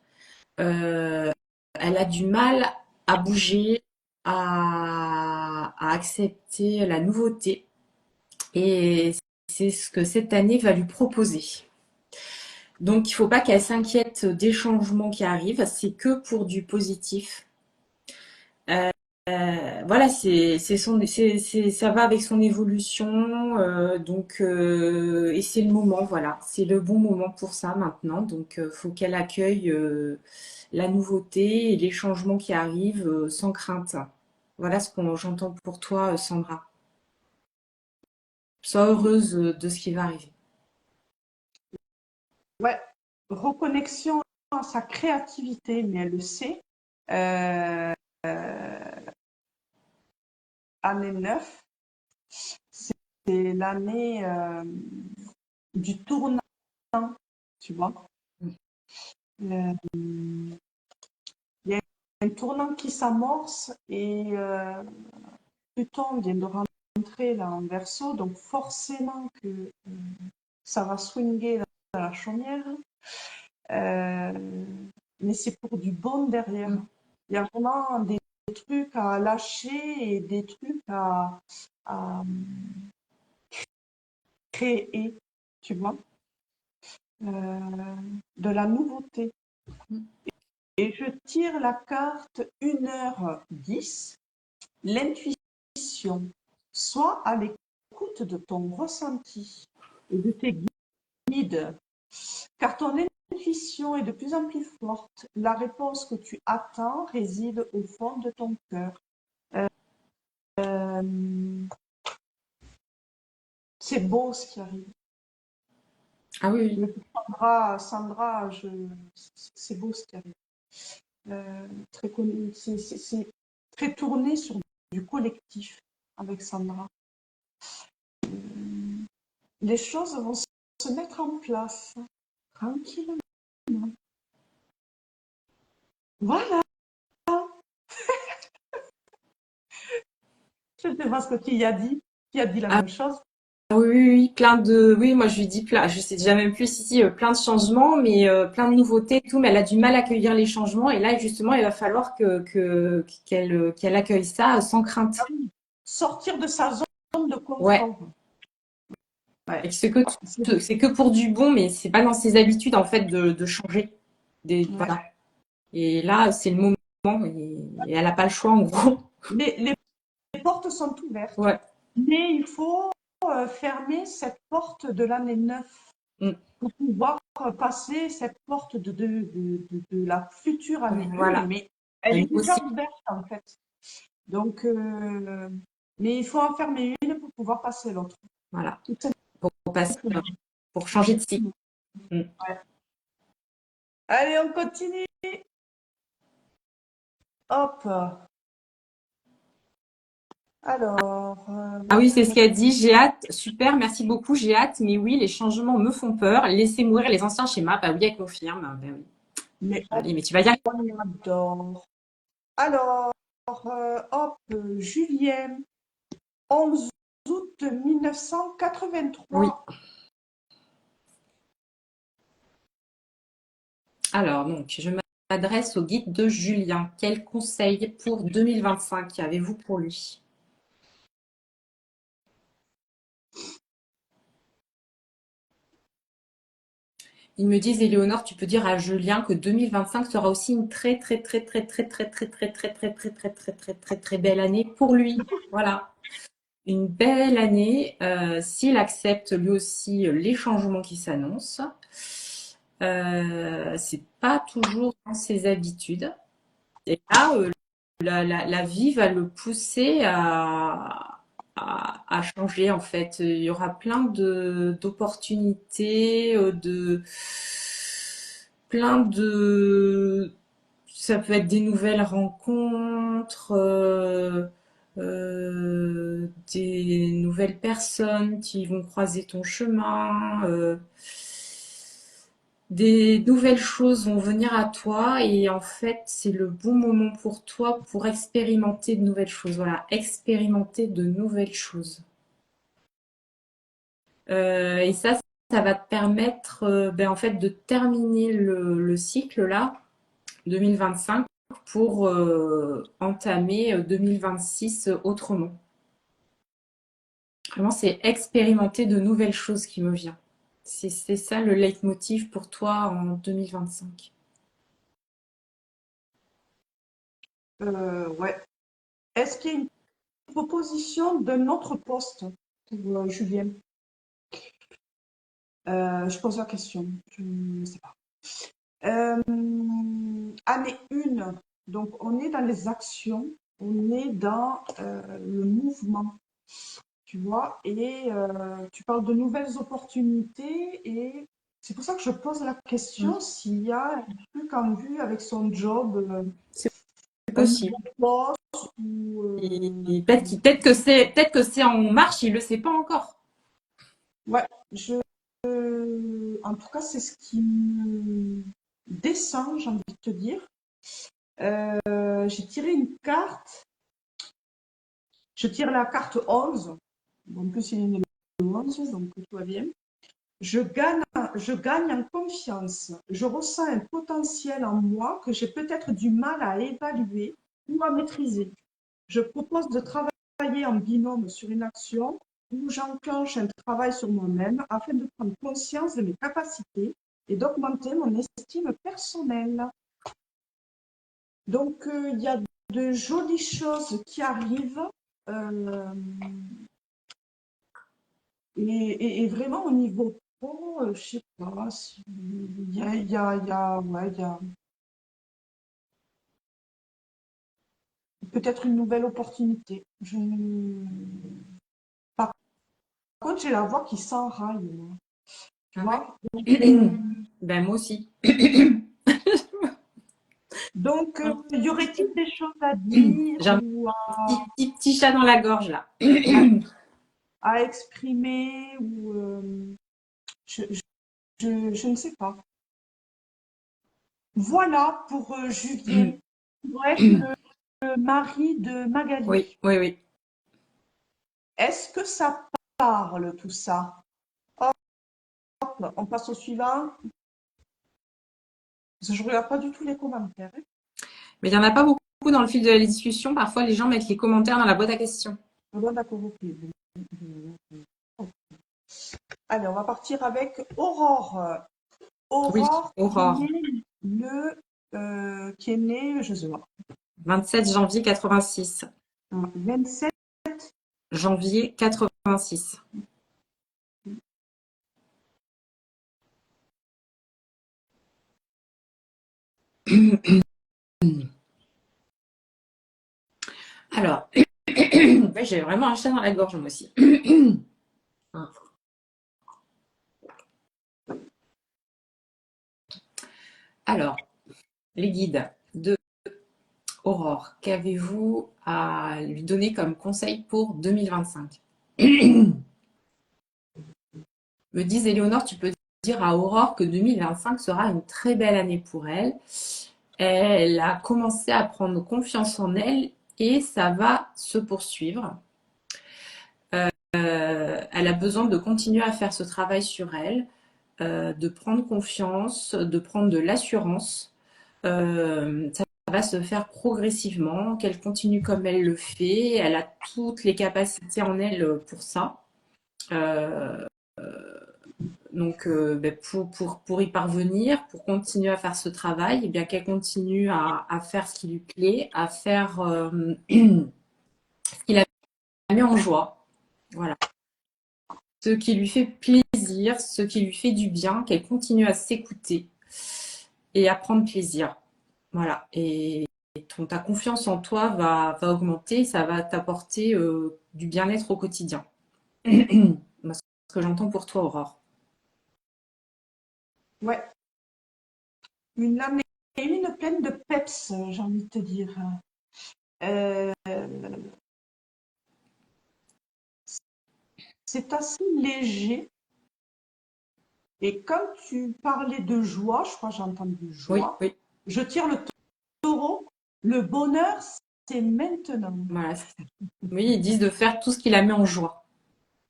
Euh, Elle a du mal à bouger, à accepter la nouveauté. Et c'est ce que cette année va lui proposer. Donc, il ne faut pas qu'elle s'inquiète des changements qui arrivent. C'est que pour du positif. Voilà, ça va avec son évolution. Et c'est le moment, voilà. C'est le bon moment pour ça maintenant. Donc, faut qu'elle accueille la nouveauté et les changements qui arrivent sans crainte. Voilà ce que j'entends pour toi, Sandra. Sois heureuse de ce qui va arriver. Ouais, reconnexion à sa créativité, mais elle le sait. Euh, Année 9, c'est l'année du tournant, tu vois. Euh, Il y a un tournant qui s'amorce et Pluton vient de rentrer là en Verseau, donc forcément que ça va swinguer dans la chaumière. Euh, mais c'est pour du bon derrière. Il y a vraiment des trucs à lâcher et des trucs à créer, tu vois, de la nouveauté. Et je tire la carte 1h10, l'intuition. Sois à l'écoute de ton ressenti et de tes guides, car ton intuition est de plus en plus forte. La réponse que tu attends réside au fond de ton cœur. C'est beau ce qui arrive. Ah oui, oui. Sandra, c'est beau ce qui arrive. Très connu, c'est très tourné sur du collectif avec Sandra. Les choses vont se mettre en place tranquillement. Voilà, je ne sais pas ce que tu y as dit. Tu as dit la Ah même chose. oui, oui, oui, plein de, oui, moi je lui dis plein, je sais déjà même plus si plein de changements, mais plein de nouveautés, et tout, mais elle a du mal à accueillir les changements, et là justement, il va falloir qu'elle accueille ça sans Ah crainte. oui, sortir de sa zone de Ouais. confort. Et Ouais. c'est que pour du bon, mais c'est pas dans ses habitudes en fait de changer. Ouais. Voilà. Et là, c'est le moment, et elle n'a pas le choix en gros. Les portes sont ouvertes, Ouais. mais il faut fermer cette porte de l'année 9 Mm. pour pouvoir passer cette porte de la future année 1, Voilà. mais elle Un est nouveau déjà cycle. ouverte en fait. Donc, mais il faut en fermer une pour pouvoir passer l'autre. Voilà. Tout Pour passer, simplement. pour changer de cycle. Mm. Ouais. Allez, on continue. Hop. Alors, Ah oui, c'est ce qu'elle dit. J'ai hâte. Super, merci beaucoup. J'ai hâte. Mais oui, les changements me font peur. Laissez mourir les anciens schémas. Bah oui, elle confirme. Bah oui. mais Allez, mais tu vas y arriver. on adore. Alors, hop, Julien, 11 août Oui. 1983. Alors, donc, je m'adresse au guide de Julien. Quel conseil pour 2025 avez-vous pour lui? Ils me disent, Éléonore, tu peux dire à Julien que 2025 sera aussi une très très très très très très très très très très très très très très très très belle année pour lui. Voilà, une belle année s'il accepte lui aussi les changements qui s'annoncent. C'est pas toujours dans ses habitudes. Et là, la vie va le pousser à changer en fait. Il y aura plein d'opportunités, plein de ça peut être des nouvelles rencontres, des nouvelles personnes qui vont croiser ton chemin. Des nouvelles choses vont venir à toi et en fait, c'est le bon moment pour toi pour expérimenter de nouvelles choses. Voilà, expérimenter de nouvelles choses. Et ça va te permettre en fait de terminer le cycle là, 2025, pour entamer 2026 autrement. Vraiment, c'est expérimenter de nouvelles choses qui me vient. C'est ça le leitmotiv pour toi en 2025. Ouais. Est-ce qu'il y a une proposition d'un autre poste pour Julien? Je pose la question. Je ne sais pas. Année 1, donc on est dans les actions, on est dans le mouvement, tu vois, et tu parles de nouvelles opportunités, et c'est pour ça que je pose la question s'il y a un truc en vue avec son job, C'est un possible. nouveau poste ou Et peut-être que c'est en marche, il le sait pas encore. ouais, en tout cas, c'est ce qui me descend, j'ai envie de te dire. J'ai tiré une carte. Je tire la carte 11. En plus, il est né le 11, donc tout va bien. je gagne en confiance. Je ressens un potentiel en moi que j'ai peut-être du mal à évaluer ou à maîtriser. Je propose de travailler en binôme sur une action où j'enclenche un travail sur moi-même afin de prendre conscience de mes capacités et d'augmenter mon estime personnelle. Donc, il y a de jolies choses qui arrivent. euh, et vraiment au niveau pro, je sais pas, ouais, il y a peut-être une nouvelle opportunité. Par contre, j'ai la voix qui s'enraille, moi, tu Ah ouais. vois. Ben moi aussi. Donc, y aurait-il des choses à dire J'ai un ou petit chat dans la gorge là. à exprimer ou je, je- je ne sais pas. Voilà pour Julien. Bref, le mari de Oui, Magali. oui, oui. Est-ce que ça parle tout ça? Hop, on passe au suivant. Parce que je regarde pas du tout les commentaires, hein. Mais il n'y en a pas beaucoup dans le fil de la discussion. Parfois, les gens mettent les commentaires dans la boîte à questions. Ah bon, d'accord, ok. Allez, on va partir avec Aurore. Oui, Aurore Aurore. qui est née, je sais pas, 27 janvier 86. 27. Janvier 86. Alors, ouais, j'ai vraiment un chat dans la gorge, moi aussi. Alors, les guides de Aurore, qu'avez-vous à lui donner comme conseil pour 2025? Me disent Éléonore, tu peux dire à Aurore que 2025 sera une très belle année pour elle. Elle a commencé à prendre confiance en elle et ça va se poursuivre. Elle a besoin de continuer à faire ce travail sur elle, de prendre confiance, de prendre de l'assurance. Ça va se faire progressivement, qu'elle continue comme elle le fait. Elle a toutes les capacités en elle pour ça. Euh, donc, ben, pour y parvenir, pour continuer à faire ce travail, eh bien qu'elle continue à faire ce qui lui plaît, à faire ce qui la met en joie. Voilà. Ce qui lui fait plaisir, ce qui lui fait du bien, qu'elle continue à s'écouter et à prendre plaisir. Voilà. Et ta confiance en toi va augmenter, ça va t'apporter du bien-être au quotidien. Moi, c'est ce que j'entends pour toi, Aurore. Ouais, une année une pleine de peps, j'ai envie de te dire. Euh, c'est assez léger. Et quand tu parlais de joie, je crois que j'ai entendu Oui, joie, oui. je tire le taureau. Le bonheur, c'est maintenant. Voilà, c'est ça. Oui, ils disent de faire tout ce qui la met en joie.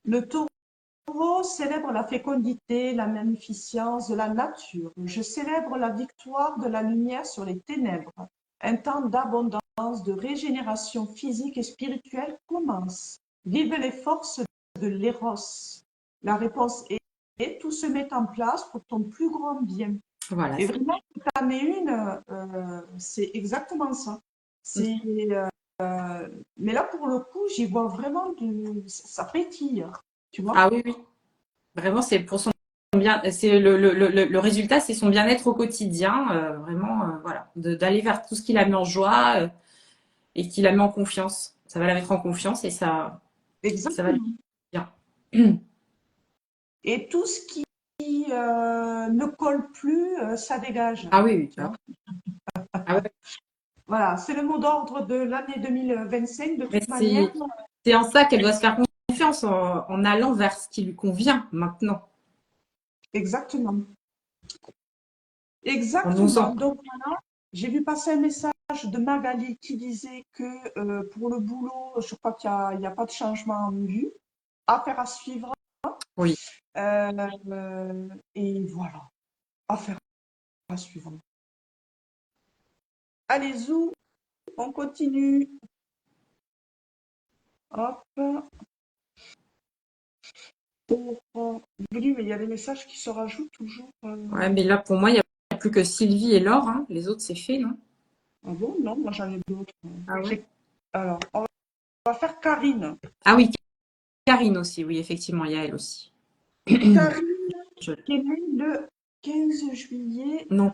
Le taureau célèbre la fécondité, la magnificence de la nature. Je célèbre la victoire de la lumière sur les ténèbres. Un temps d'abondance, de régénération physique et spirituelle commence. Vive les forces de l'éros. La réponse est et tout se met en place pour ton plus grand bien. Voilà. Et vraiment, tu en es une, c'est exactement ça. C'est, mais là, pour le coup, j'y vois vraiment ça pétille, tu vois. Ah oui, oui. Vraiment, c'est pour son bien. C'est le résultat, c'est son bien-être au quotidien. Vraiment, voilà. D'aller vers tout ce qui la met en joie et qui la met en confiance. Ça va la mettre en confiance et ça va lui Exactement. bien. Et tout ce qui ne colle plus, ça dégage, Ah oui, oui. tu vois. Ah ouais. Voilà, c'est le mot d'ordre de l'année 2025, de Mais toute manière. c'est en ça qu'elle doit se faire confiance en allant vers ce qui lui convient maintenant, Exactement. en Exactement. osant. Donc voilà, j'ai vu passer un message de Magali qui disait que pour le boulot, je crois qu'il y a pas de changement en vue. Affaire à suivre. Oui. Et voilà. Affaire à suivre. Allez, Zou, on continue. Hop. Oui, mais il y a des messages qui se rajoutent toujours. Ouais, mais là, pour moi, il n'y a plus que Sylvie et Laure, hein. Les autres, c'est fait, non? Ah bon? Non, moi j'en ai d'autres. Ah ouais? Alors, on va faire Karine. Ah oui, Karine aussi, oui, effectivement, il y a elle aussi. Karine, Je- qui est née le 15 juillet. Non,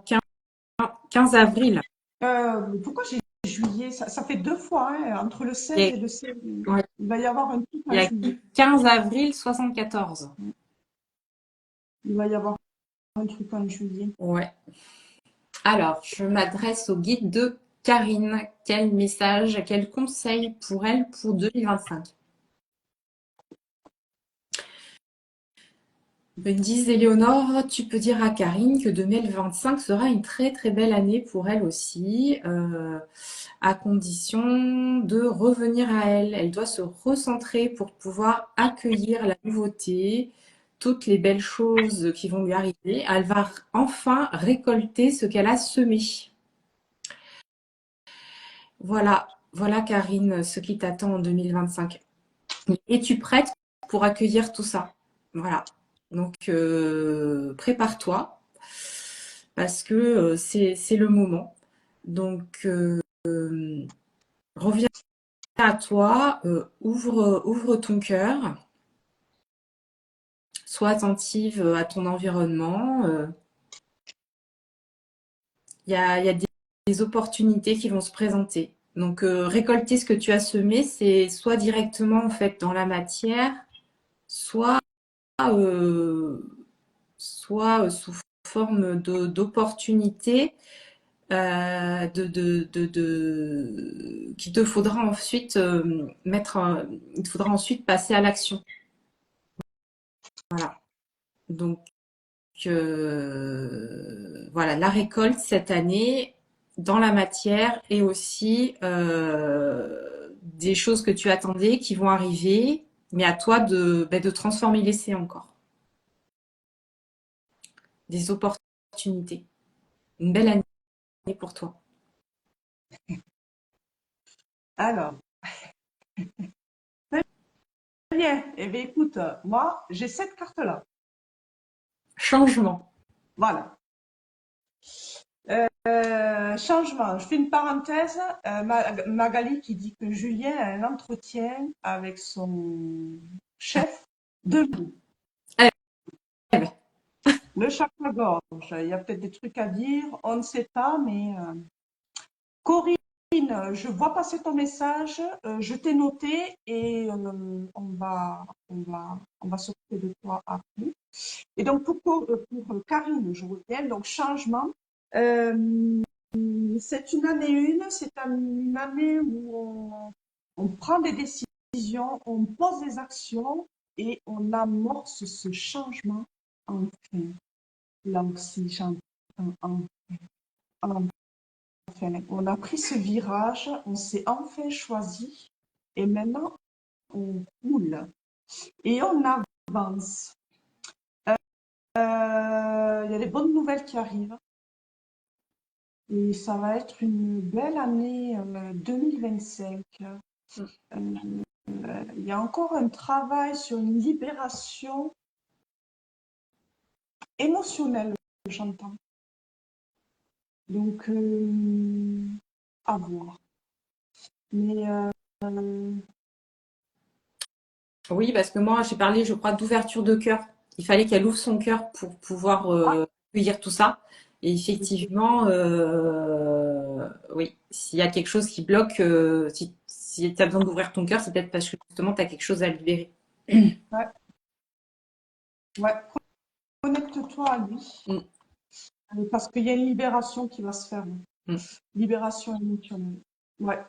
15 avril. Pourquoi j'ai juillet? Ça fait deux fois, hein, entre le Il 16 y et le 16. a, ouais, Il va y avoir un truc il y en a juillet. 15 avril 74. Il va y avoir un truc en juillet. Ouais. Alors, je m'adresse au guide de Karine. Quel message, quel conseil pour elle pour 2025? Me disent Éléonore, tu peux dire à Karine que 2025 sera une très très belle année pour elle aussi, à condition de revenir à elle. Elle doit se recentrer pour pouvoir accueillir la nouveauté, toutes les belles choses qui vont lui arriver. Elle va enfin récolter ce qu'elle a semé. Voilà, voilà Karine, ce qui t'attend en 2025. Es-tu prête pour accueillir tout ça? Voilà. Donc, prépare-toi parce que c'est le moment. Donc, reviens à toi, ouvre ton cœur, sois attentive à ton environnement. Il y a des opportunités qui vont se présenter. Donc, récolter ce que tu as semé, c'est soit directement en fait dans la matière, soit euh, sous forme d'opportunités qu'il te faudra ensuite il te faudra ensuite passer à l'action. Voilà. Donc voilà, la récolte cette année dans la matière et aussi des choses que tu attendais qui vont arriver, mais à toi de transformer l'essai encore. Des opportunités. Une belle année pour toi. Alors, très bien. Eh bien, écoute, moi, j'ai cette carte-là. Changement. Voilà. Changement. Je fais une parenthèse. Magali qui dit que Julien a un entretien avec son chef demain. Eh ben, Le chakra-gorge. Il y a peut-être des trucs à dire. On ne sait pas, mais Corinne, je vois passer ton message. Je t'ai noté et on va s'occuper de toi après. Et donc pour Karine, je reviens. Donc changement. Euh, c'est une année une année où on prend des décisions, on pose des actions et on amorce ce changement enfin. Là aussi, j'entends enfin. On a pris ce virage, on s'est enfin choisi et maintenant on roule et on avance. Il y a des bonnes nouvelles qui arrivent. Et ça va être une belle année 2025. Il y a encore un travail sur une libération émotionnelle, j'entends. Donc, à voir. Mais oui, parce que moi, j'ai parlé, je crois, d'ouverture de cœur. Il fallait qu'elle ouvre son cœur pour pouvoir accueillir tout ça. Et effectivement, oui, s'il y a quelque chose qui bloque, si tu as besoin d'ouvrir ton cœur, c'est peut-être parce que justement, tu as quelque chose à libérer. ouais, ouais, connecte-toi à lui. Mm, Parce qu'il y a une libération qui va se faire. mm. Libération émotionnelle. Ouais.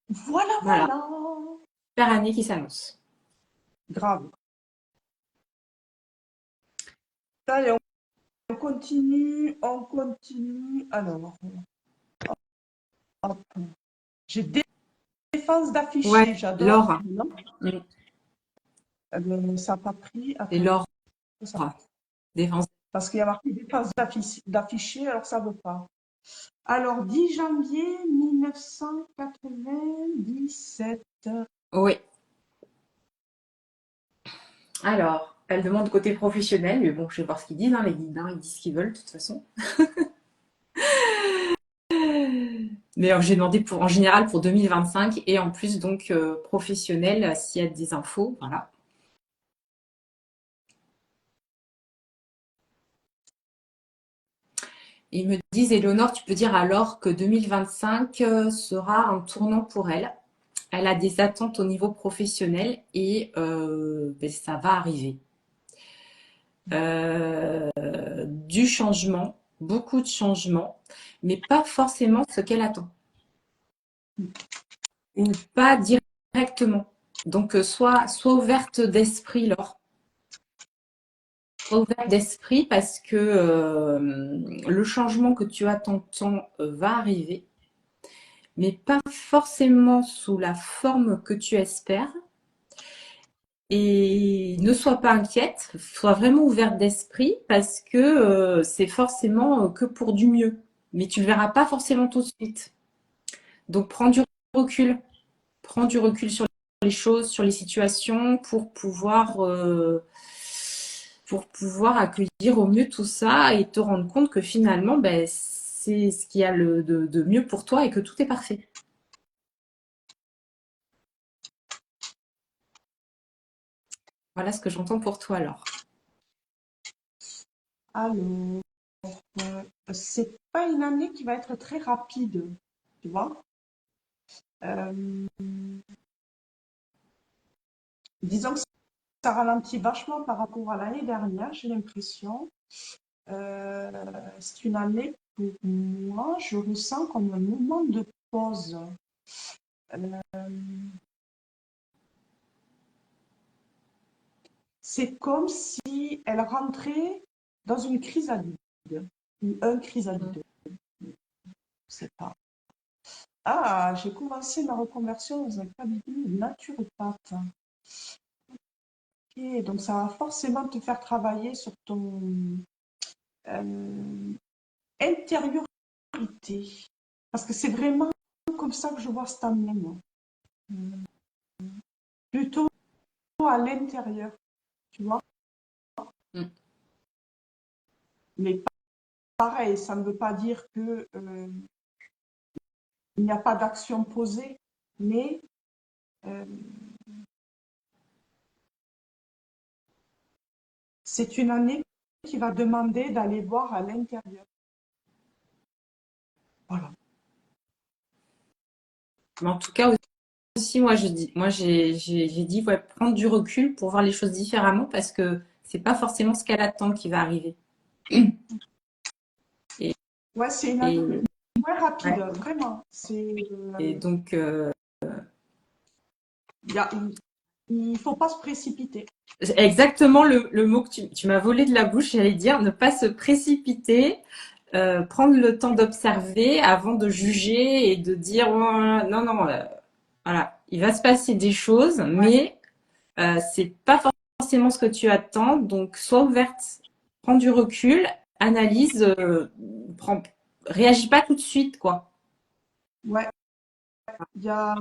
Voilà, Voilà, voilà. super année qui s'annonce. Grave. Allez, on continue, on continue. Alors, hop. J'ai défense Ouais, d'afficher, j'adore. Laure. Non. Mm. Ça n'a pas pris. C'est Attends, Laura, ça- défense. parce qu'il y a marqué défense d'afficher, alors ça ne veut pas. Alors, 10 janvier 1997. Oui. Alors, elle demande côté professionnel, mais bon, je vais voir ce qu'ils disent, hein, les guides, hein, ils disent ce qu'ils veulent de toute façon. Mais j'ai demandé en général pour 2025 et en plus donc professionnel s'il y a des infos, voilà. Ils me disent, Éléonore, tu peux dire alors que 2025 sera un tournant pour elle. Elle a des attentes au niveau professionnel et ben, ça va arriver. Du changement, beaucoup de changements, mais pas forcément ce qu'elle attend. Ou pas directement. Donc, sois ouverte d'esprit, Laure. Sois ouverte d'esprit parce que le changement que tu attends tant va arriver, mais pas forcément sous la forme que tu espères. Et ne sois pas inquiète, sois vraiment ouverte d'esprit parce que c'est forcément que pour du mieux. Mais tu ne le verras pas forcément tout de suite. Donc recul. Prends du recul sur les choses, sur les situations pour pouvoir accueillir au mieux tout ça et te rendre compte que finalement, ben, c'est ce qu'il y a de mieux pour toi et que tout est parfait. Voilà ce que j'entends pour toi alors. Alors, c'est pas une année qui va être très rapide, tu vois. Euh, disons que ça ralentit vachement par rapport à l'année dernière, j'ai l'impression. Euh, c'est une année pour moi, je ressens comme un moment de pause. Euh, c'est comme si elle rentrait dans une chrysalide, ou un chrysalide, je sais pas. Ah, j'ai commencé ma reconversion dans un cabinet de naturopathe. Ok, donc ça va forcément te faire travailler sur ton euh, intériorité. Parce que c'est vraiment comme ça que je vois cette année, moi. Plutôt à l'intérieur, tu vois. Mm. Mais pareil, ça ne veut pas dire que il n'y a pas d'action posée, mais euh, c'est une année qui va demander d'aller voir à l'intérieur. Voilà. Mais en tout cas aussi, moi j'ai dit ouais, prendre du recul pour voir les choses différemment parce que c'est pas forcément ce qu'elle attend qui va arriver. Et, Ouais, c'est une année et, moins rapide, ouais. vraiment. Et donc Y a, il faut pas se précipiter. exactement le mot que tu m'as volé de la bouche, j'allais dire ne pas se précipiter, prendre le temps d'observer avant de juger et de dire oh, non, non, voilà, il va se passer des choses, Ouais, mais c'est pas forcément ce que tu attends, donc sois ouverte, prends du recul, analyse, réagis pas tout de suite, quoi. ouais. Il y a,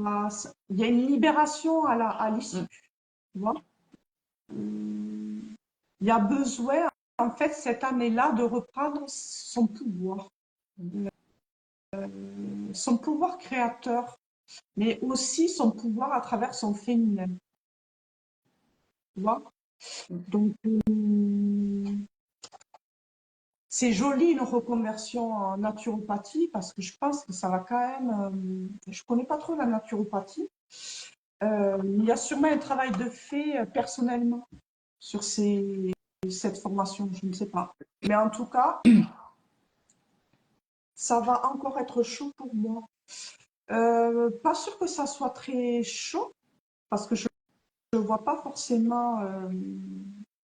il y a une libération à Mm, l'issue, tu vois. Il y a besoin, en fait, cette année-là, de reprendre son pouvoir créateur, mais aussi son pouvoir à travers son féminin, tu vois. mm. Donc, c'est joli une reconversion en naturopathie parce que je pense que ça va quand même. Je connais pas trop la naturopathie. Il y a sûrement un travail de fait personnellement sur cette formation, je ne sais pas. Mais en tout cas, ça va encore être chaud pour moi. Pas sûr que ça soit très chaud parce que je ne vois pas forcément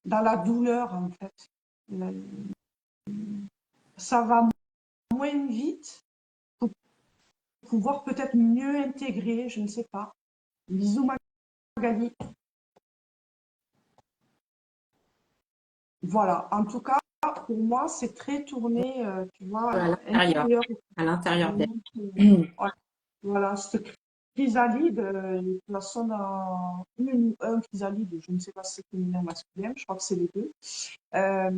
dans la douleur en fait. Euh, Ça va moins vite pour pouvoir peut-être mieux intégrer, je ne sais pas. Bisous Magali. Voilà. En tout cas, pour moi, c'est très tourné, tu vois, à l'intérieur, intérieur. à l'intérieur d'elle. Vraiment, ouais. Voilà, cette chrysalide, de toute façon, dans une ou un chrysalide, je ne sais pas si c'est féminin ou masculin, je crois que c'est les deux. Euh,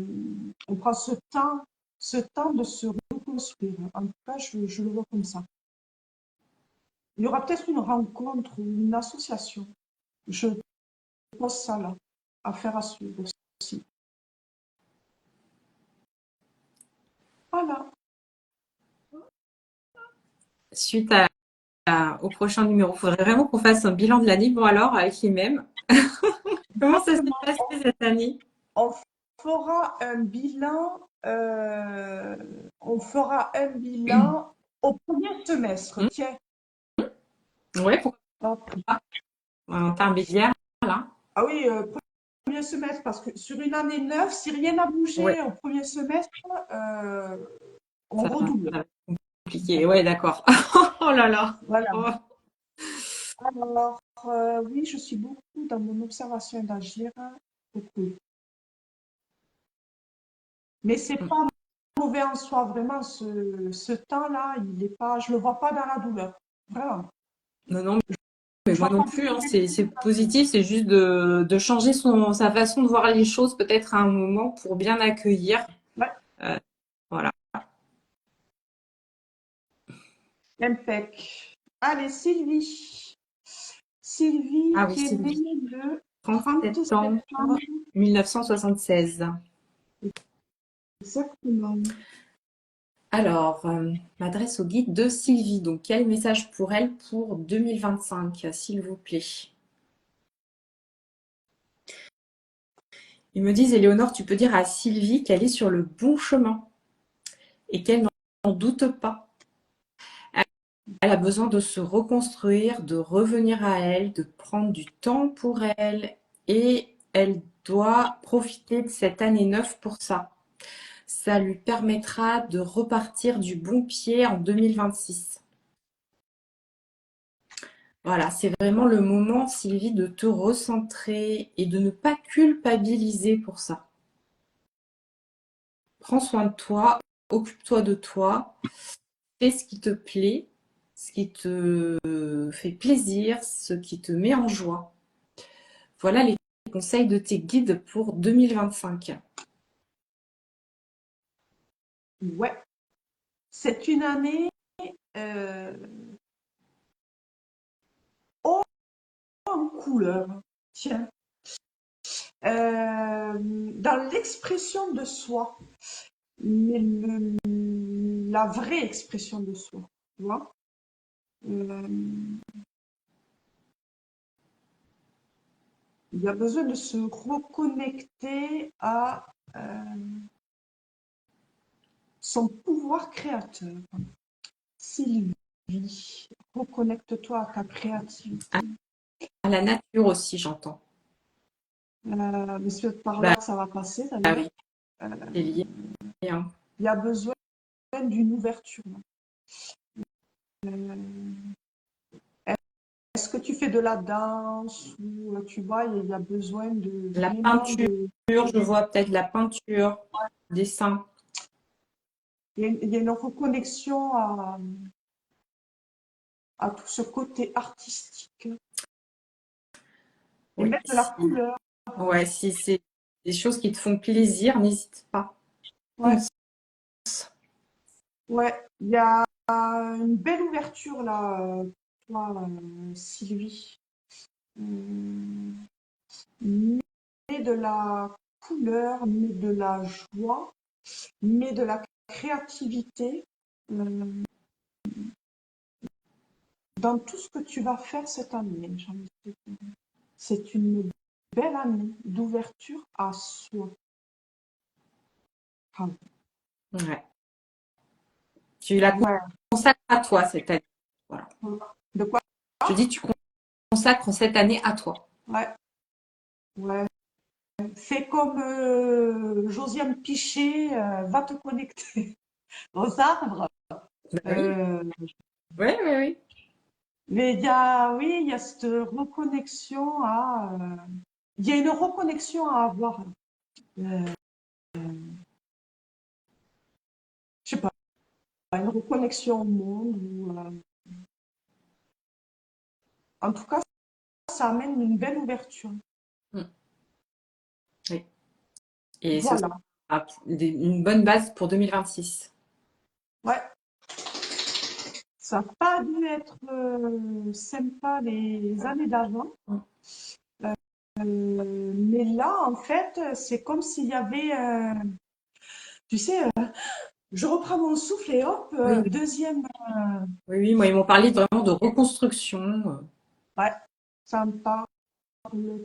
on prend ce temps de se reconstruire. En tout cas, je le vois comme ça. Il y aura peut-être une rencontre ou une association. Je pose ça là, à faire à suivre aussi. Voilà. Suite au prochain numéro, il faudrait vraiment qu'on fasse un bilan de l'année. Bon alors, avec les mêmes, comment ça s'est Exactement. passé cette année? On fera un bilan, on fera un bilan au premier semestre. Hmm. Tiens, Ouais, pourquoi hop. pas? Intermédiaire, là. Ah oui, premier semestre, parce que sur une année neuve, si rien n'a Ouais, bougé au premier semestre, euh, on ça redouble. va être compliqué. Ouais, d'accord. Oh là là. Voilà. Oh. Alors, oui, je suis beaucoup dans mon observation d'agir. Beaucoup. Mais c'est pas mauvais en soi, vraiment, ce temps-là, il est pas, je le vois pas dans la douleur. Vraiment. Non, non, mais Je moi vois non pas plus, hein. de C'est positif, c'est juste de changer sa façon de voir les choses peut-être à un moment pour bien accueillir. ouais, Euh, voilà. impec. Allez, Sylvie. Sylvie Ah oui, qui est c'est née lui. le 30 30 septembre septembre. 1976. Exactement. Alors, m'adresse au guide de Sylvie. Donc, quel message pour elle pour 2025, s'il vous plaît? Ils me disent, Éléonore, tu peux dire à Sylvie qu'elle est sur le bon chemin et qu'elle n'en doute pas. Elle a besoin de se reconstruire, de revenir à elle, de prendre du temps pour elle et elle doit profiter de cette année neuve pour ça. Ça lui permettra de repartir du bon pied en 2026. Voilà, c'est vraiment le moment, Sylvie, de te recentrer et de ne pas culpabiliser pour ça. Prends soin de toi, occupe-toi de toi, fais ce qui te plaît, ce qui te fait plaisir, ce qui te met en joie. Voilà les conseils de tes guides pour 2025. Ouais. C'est une année euh, haut en couleur. Tiens. Dans l'expression de soi, mais la vraie expression de soi, tu vois. Euh, il y a besoin de se reconnecter à son pouvoir créateur. Sylvie, reconnecte-toi à ta créativité. À la nature aussi, j'entends. Mais c'est par là Bah, que ça va passer ah d'ailleurs. oui, Euh, c'est lié, hein. il y a besoin d'une ouverture. Euh, Est-ce que tu fais de la danse ou tu vois, il y a besoin de La vraiment peinture, de. je vois peut-être la peinture, dessin. Il y a une reconnexion à tout ce côté artistique et Oui, mettre de la couleur. ouais, si c'est des choses qui te font plaisir, n'hésite pas. Ouais, Fonce. ouais, il y a une belle ouverture là, toi, Sylvie. Euh, Mets de la couleur, mets de la joie, mets de la créativité euh, dans tout ce que tu vas faire cette année. J'ai envie de te dire. C'est une belle année d'ouverture à soi. Ah, Ouais. Tu la ouais. consacres à toi cette année. Voilà. De quoi? Je dis, tu consacres cette année à toi. Ouais, ouais. Fais comme Josiane Pichet, va te connecter aux arbres. Bah oui. Euh, Oui, oui, oui. mais il y a, oui, il y a cette reconnexion à, il y a une reconnexion à avoir. une reconnexion au monde. En tout cas, ça amène une belle ouverture. Mm. Oui. Et ce Voilà. sera une bonne base pour 2026. Ouais, ça n'a pas dû être sympa les années d'avant. Mm. Mais là, en fait, c'est comme s'il y avait, tu sais, je reprends mon souffle et hop, Oui, oui, deuxième. oui, oui, moi, ils m'ont parlé vraiment de reconstruction. Ouais, ça me parle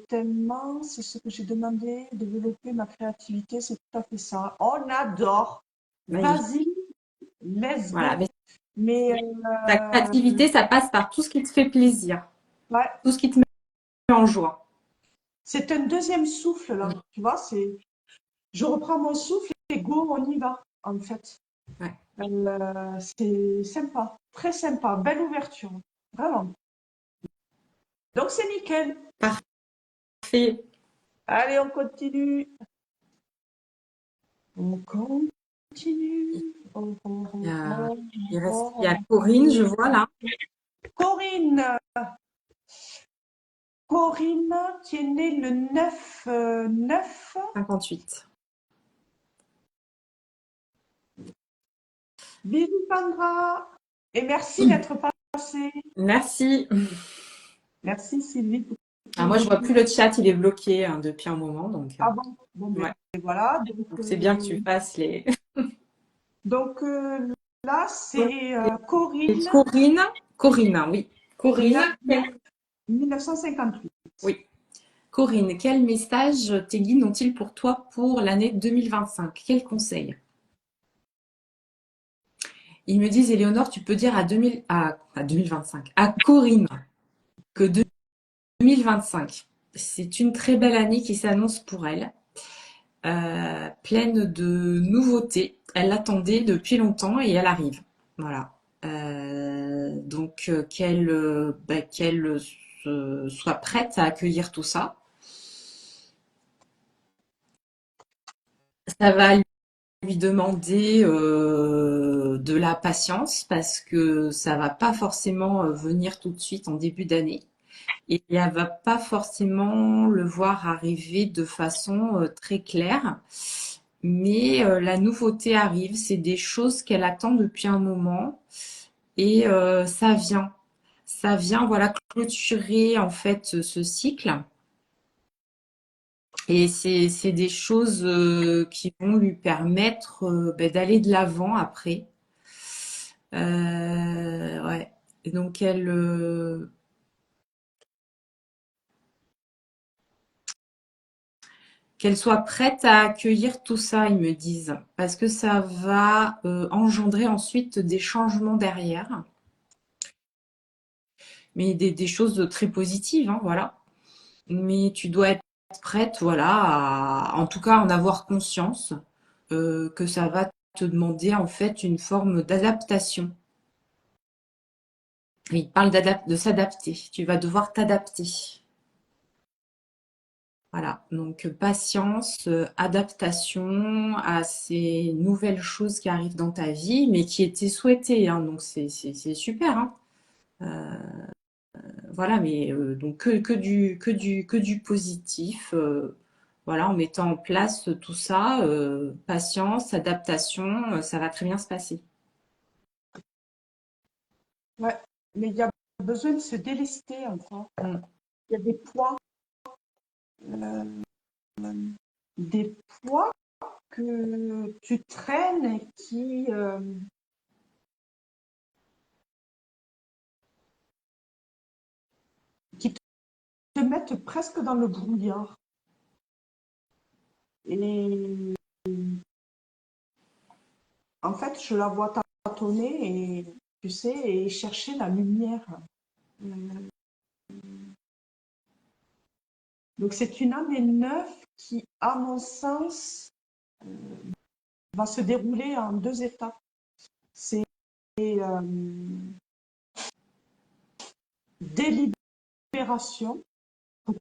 tellement. C'est ce que j'ai demandé, développer ma créativité, c'est tout à fait ça. On adore. Magnifique. Vas-y, let's Voilà. go. Mais Mais ta créativité, ça passe par tout ce qui te fait plaisir, ouais, tout ce qui te met en joie. c'est un deuxième souffle Mm. là. Tu vois, c'est, je reprends mon souffle et go, on y va. En fait, Ouais. c'est sympa, très sympa, belle ouverture, vraiment. Donc c'est nickel. Parfait. Allez, on continue. On continue. Il y a, il y a Corinne, je Oh. vois là, Corinne, Corinne, qui est née le 9 9. 58. Bisous Sandra. Et merci d'être passée. Merci. Merci Sylvie pour Alors ton moi, je vois retour. plus le chat, il est bloqué depuis un moment, donc Ah bon? Bon, ben ouais. voilà. Donc c'est bien que tu fasses les. Donc, là, c'est Corinne, Corinne, Corinne, hein, oui. Corinne, 9 1958. oui. Corinne, quel message tes guides ont-ils pour toi pour l'année 2025? Quels conseils? Ils me disent, Éléonore, tu peux dire à 2025, à Corinne, que 2025, c'est une très belle année qui s'annonce pour elle, pleine de nouveautés. Elle l'attendait depuis longtemps et elle arrive. Voilà. Donc qu'elle soit prête à accueillir tout ça. Ça va lui demander de la patience parce que ça va pas forcément venir tout de suite en début d'année. Et elle va pas forcément le voir arriver de façon très claire. Mais la nouveauté arrive, c'est des choses qu'elle attend depuis un moment et ça vient voilà clôturer en fait ce cycle. Et c'est des choses qui vont lui permettre ben, d'aller de l'avant après. Ouais. Et donc qu'elle soit prête à accueillir tout ça, ils me disent, parce que ça va engendrer ensuite des changements derrière, mais des choses très positives, hein, voilà. Mais tu dois être prête, voilà, en tout cas en avoir conscience que ça va te demander en fait une forme d'adaptation. Il parle de s'adapter. Tu vas devoir t'adapter. Voilà, donc patience, adaptation à ces nouvelles choses qui arrivent dans ta vie, mais qui étaient souhaitées, hein, donc c'est super, hein. Voilà, mais donc que du positif, voilà, en mettant en place tout ça, patience, adaptation, ça va très bien se passer. Ouais. Mais il y a besoin de se délester encore. Mm. Il y a euh, des poids que tu traînes et qui te mettent presque dans le brouillard. Et en fait, je la vois tâtonner et tu sais, et chercher la lumière. Euh, Donc c'est une année neuve qui, à mon sens, va se dérouler en deux étapes. C'est délibération pour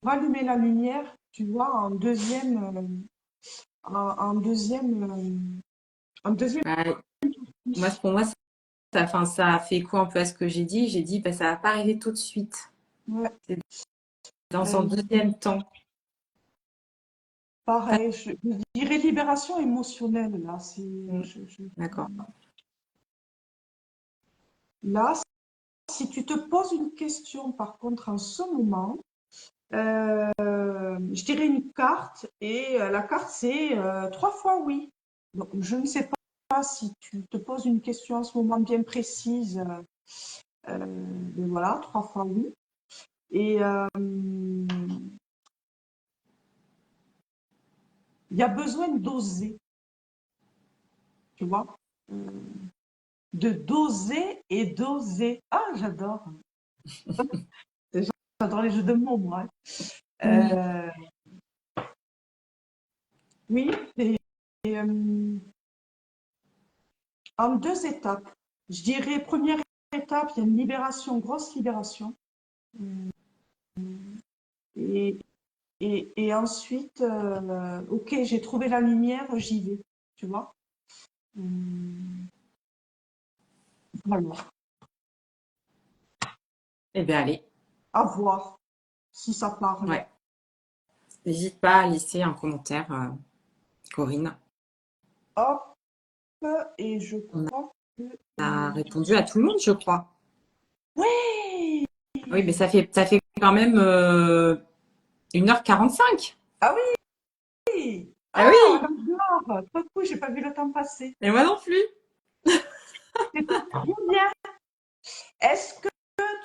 rallumer la lumière, tu vois, en deuxième En deuxième, Ouais. Pour moi, enfin, ça a fait écho un peu à ce que j'ai dit. J'ai dit, bah, ça va pas arriver tout de suite. ouais, C'est dans un euh, deuxième temps. pareil, je dirais libération émotionnelle, là. Mm. D'accord. Là, si tu te poses une question, par contre, en ce moment, je dirais une carte, et la carte, c'est 3 fois oui. Donc, je ne sais pas si tu te poses une question en ce moment bien précise, mais voilà, 3 fois oui. Et il y a besoin d'oser, tu vois, euh, de doser et d'oser. Ah, j'adore. J'adore les jeux de mots, moi. Euh, oui, et, en 2 étapes. Je dirais, première étape, il y a une libération, grosse libération. Et, et ensuite, ok, j'ai trouvé la lumière, j'y vais, tu vois. Voilà. Eh bien, allez. À voir si ça parle. Ouais. N'hésite pas à laisser un commentaire, Corinne. Hop, et je On crois que... a répondu à tout le monde, je crois. Ouais! Oui, mais ça fait quand même 1h45. Ah oui! Ah Ah, oui, j'adore! Trop cool, j'ai pas vu le temps passer. et moi non plus. C'était trop bien. Est-ce que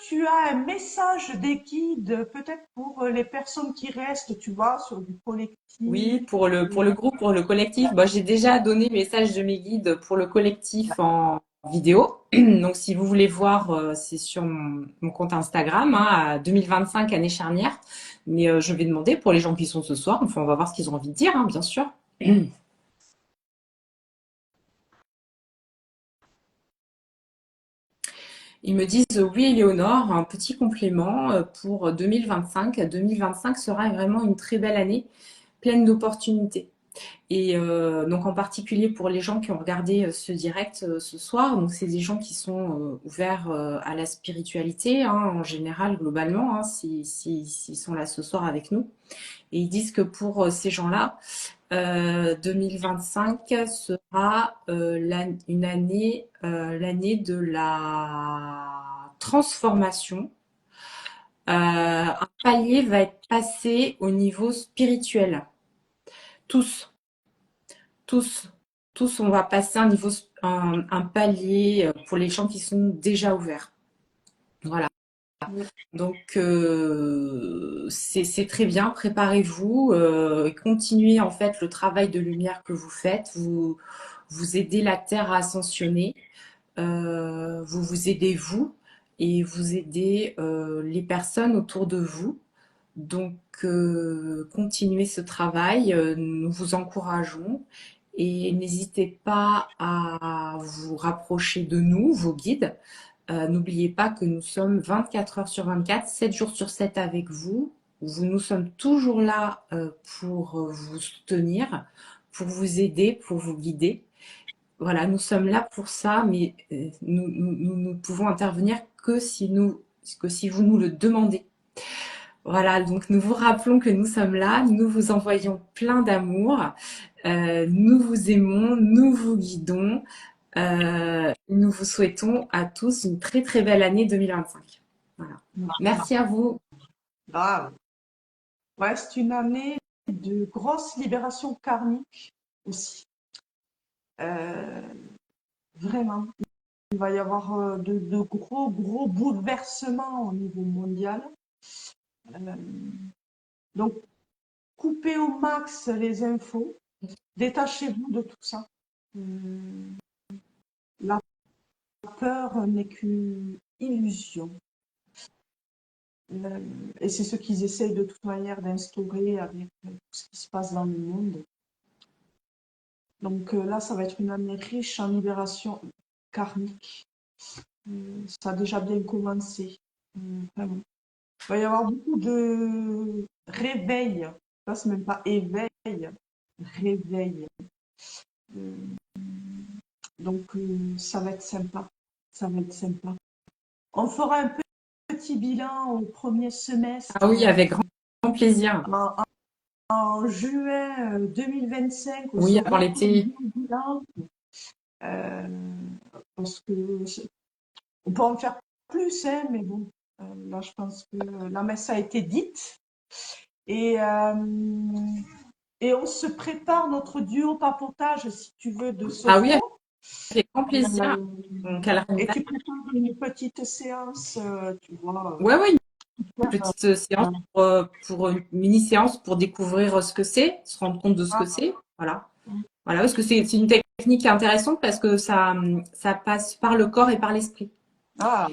tu as un message des guides, peut-être pour les personnes qui restent, tu vois, sur du Oui, collectif? pour le groupe, pour le collectif. Bah, j'ai déjà donné le message de mes guides pour le collectif en vidéo. Donc, si vous voulez voir, c'est sur mon compte Instagram, hein, à 2025 année charnière. Mais je vais demander pour les gens qui sont ce soir. Enfin, on va voir ce qu'ils ont envie de dire, hein, bien sûr. Ils me disent oui, Éléonore, un petit complément pour 2025. 2025 sera vraiment une très belle année, pleine d'opportunités. Et donc en particulier pour les gens qui ont regardé ce direct ce soir, donc c'est des gens qui sont ouverts à la spiritualité, hein, en général, globalement, hein, s'ils sont là ce soir avec nous. Et ils disent que pour ces gens-là, 2025 sera une année, l'année de la transformation. Un palier va être passé au niveau spirituel. Tous, tous, tous, on va passer un palier pour les gens qui sont déjà ouverts. Voilà. Donc c'est très bien. Préparez-vous, continuez en fait le travail de lumière que vous faites. Vous aidez la Terre à ascensionner. Vous vous aidez vous et vous aidez les personnes autour de vous. Donc, continuez ce travail, nous vous encourageons et n'hésitez pas à vous rapprocher de nous, vos guides. N'oubliez pas que nous sommes 24 heures sur 24, 7 jours sur 7 avec vous. Nous sommes toujours là pour vous soutenir, pour vous aider, pour vous guider. Voilà, nous sommes là pour ça, mais nous ne pouvons intervenir que si vous nous le demandez. Voilà, donc nous vous rappelons que nous sommes là, nous vous envoyons plein d'amour, nous vous aimons, nous vous guidons, nous vous souhaitons à tous une très très belle année 2025. Voilà. Merci à vous. Grave. Ouais, c'est une année de grosse libération karmique aussi. Euh, vraiment. Il va y avoir de gros, gros bouleversements au niveau mondial. Euh, donc, coupez au max les infos. Détachez-vous de tout ça. Euh, la peur n'est qu'une illusion. Euh, et c'est ce qu'ils essayent de toute manière d'instaurer avec tout ce qui se passe dans le monde. Donc là, ça va être une année riche en libération karmique. Ça a déjà bien commencé. Vraiment. Il va y avoir beaucoup de réveil. Là, c'est même pas éveil, réveil. Donc, ça va être sympa. Ça va être sympa. On fera un petit bilan au premier Ah semestre oui, avec grand plaisir. en juin 2025. On se Oui, avant retrouve l'été. au bilan euh, parce que on peut en faire plus, hein, mais bon, là, je pense que la messe a été dite. Et, euh, et on se prépare notre duo papotage, si tu veux, de Ah oui, sophro. avec grand plaisir. Euh, Donc, à la et réunion. tu prépares une petite séance, tu vois. Ouais, ouais, une Faire, petite séance euh, pour une mini-séance pour découvrir ce que c'est, se rendre compte de ce que ah, c'est. Voilà. Voilà, parce que c'est une technique intéressante parce que ça passe par le corps et par l'esprit. ah,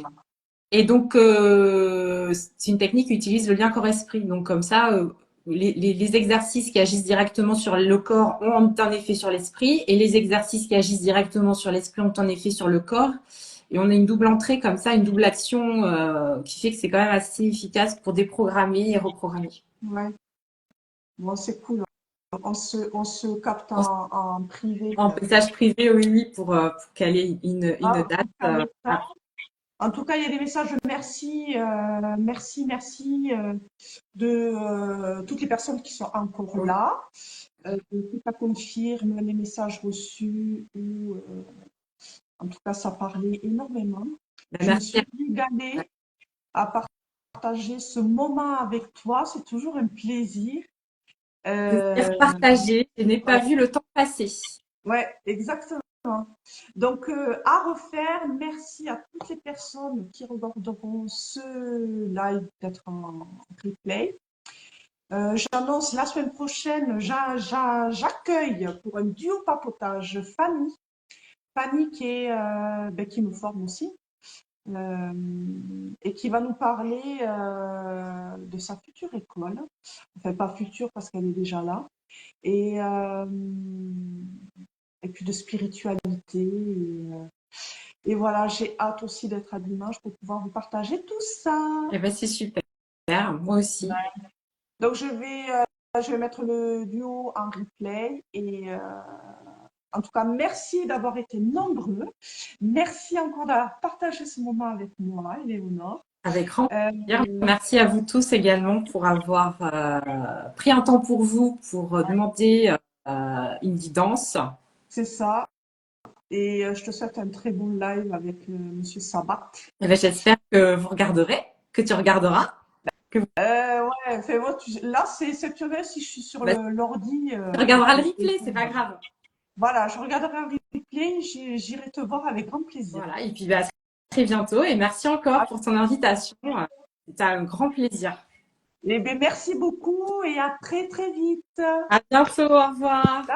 Et donc, c'est une technique qui utilise le lien corps-esprit. Donc, comme ça, les exercices qui agissent directement sur le corps ont un effet sur l'esprit, et les exercices qui agissent directement sur l'esprit ont un effet sur le corps. Et on a une double entrée comme ça, une double action qui fait que c'est quand même assez efficace pour déprogrammer et reprogrammer. ouais. Bon, c'est cool. On se capte en privé. En message privé, oui, oui, pour caler une Ah, date. un message. En tout cas, il y a des messages de merci, merci de toutes les personnes qui sont encore Oui. là. Ça confirme les messages reçus ou en tout cas, ça parlait énormément. Ben, Je me merci. suis régalée à partager ce moment avec toi. C'est toujours un plaisir. Plaisir Euh, partagé. Je n'ai pas ouais, vu le temps passer. ouais, exactement. Donc, à refaire, merci à toutes les personnes qui regarderont ce live peut-être en replay. J'annonce la semaine prochaine, j'accueille pour un duo papotage Fanny. Fanny qui est, qui me forme aussi euh, et qui va nous parler de sa future école. Enfin, pas future parce qu'elle est déjà là. Et, euh, et puis de spiritualité. Et voilà, j'ai hâte aussi d'être à dimanche pour pouvoir vous partager tout ça. Eh ben, c'est super. Moi aussi. Donc je vais mettre le duo en replay et en tout cas merci d'avoir été nombreux. Merci encore d'avoir partagé ce moment avec moi, Éléonore. Avec grand Euh, plaisir. Merci à vous tous également pour avoir pris un temps pour vous pour demander une guidance. c'est ça. Et je te souhaite un très bon live avec Monsieur Sabat. Eh ben, j'espère que vous regarderez, que tu regarderas. Que vous Ouais, fais-moi, là c'est exceptionnel si je suis sur bah, l'ordi. tu regarderas le replay, c'est pas grave. Voilà, je regarderai un replay, j'irai te voir avec grand plaisir. Voilà. Et puis bah, à très bientôt. Et merci encore pour ton invitation. C'était un grand plaisir. Eh bien, merci beaucoup et à très très vite. À bientôt. Au revoir.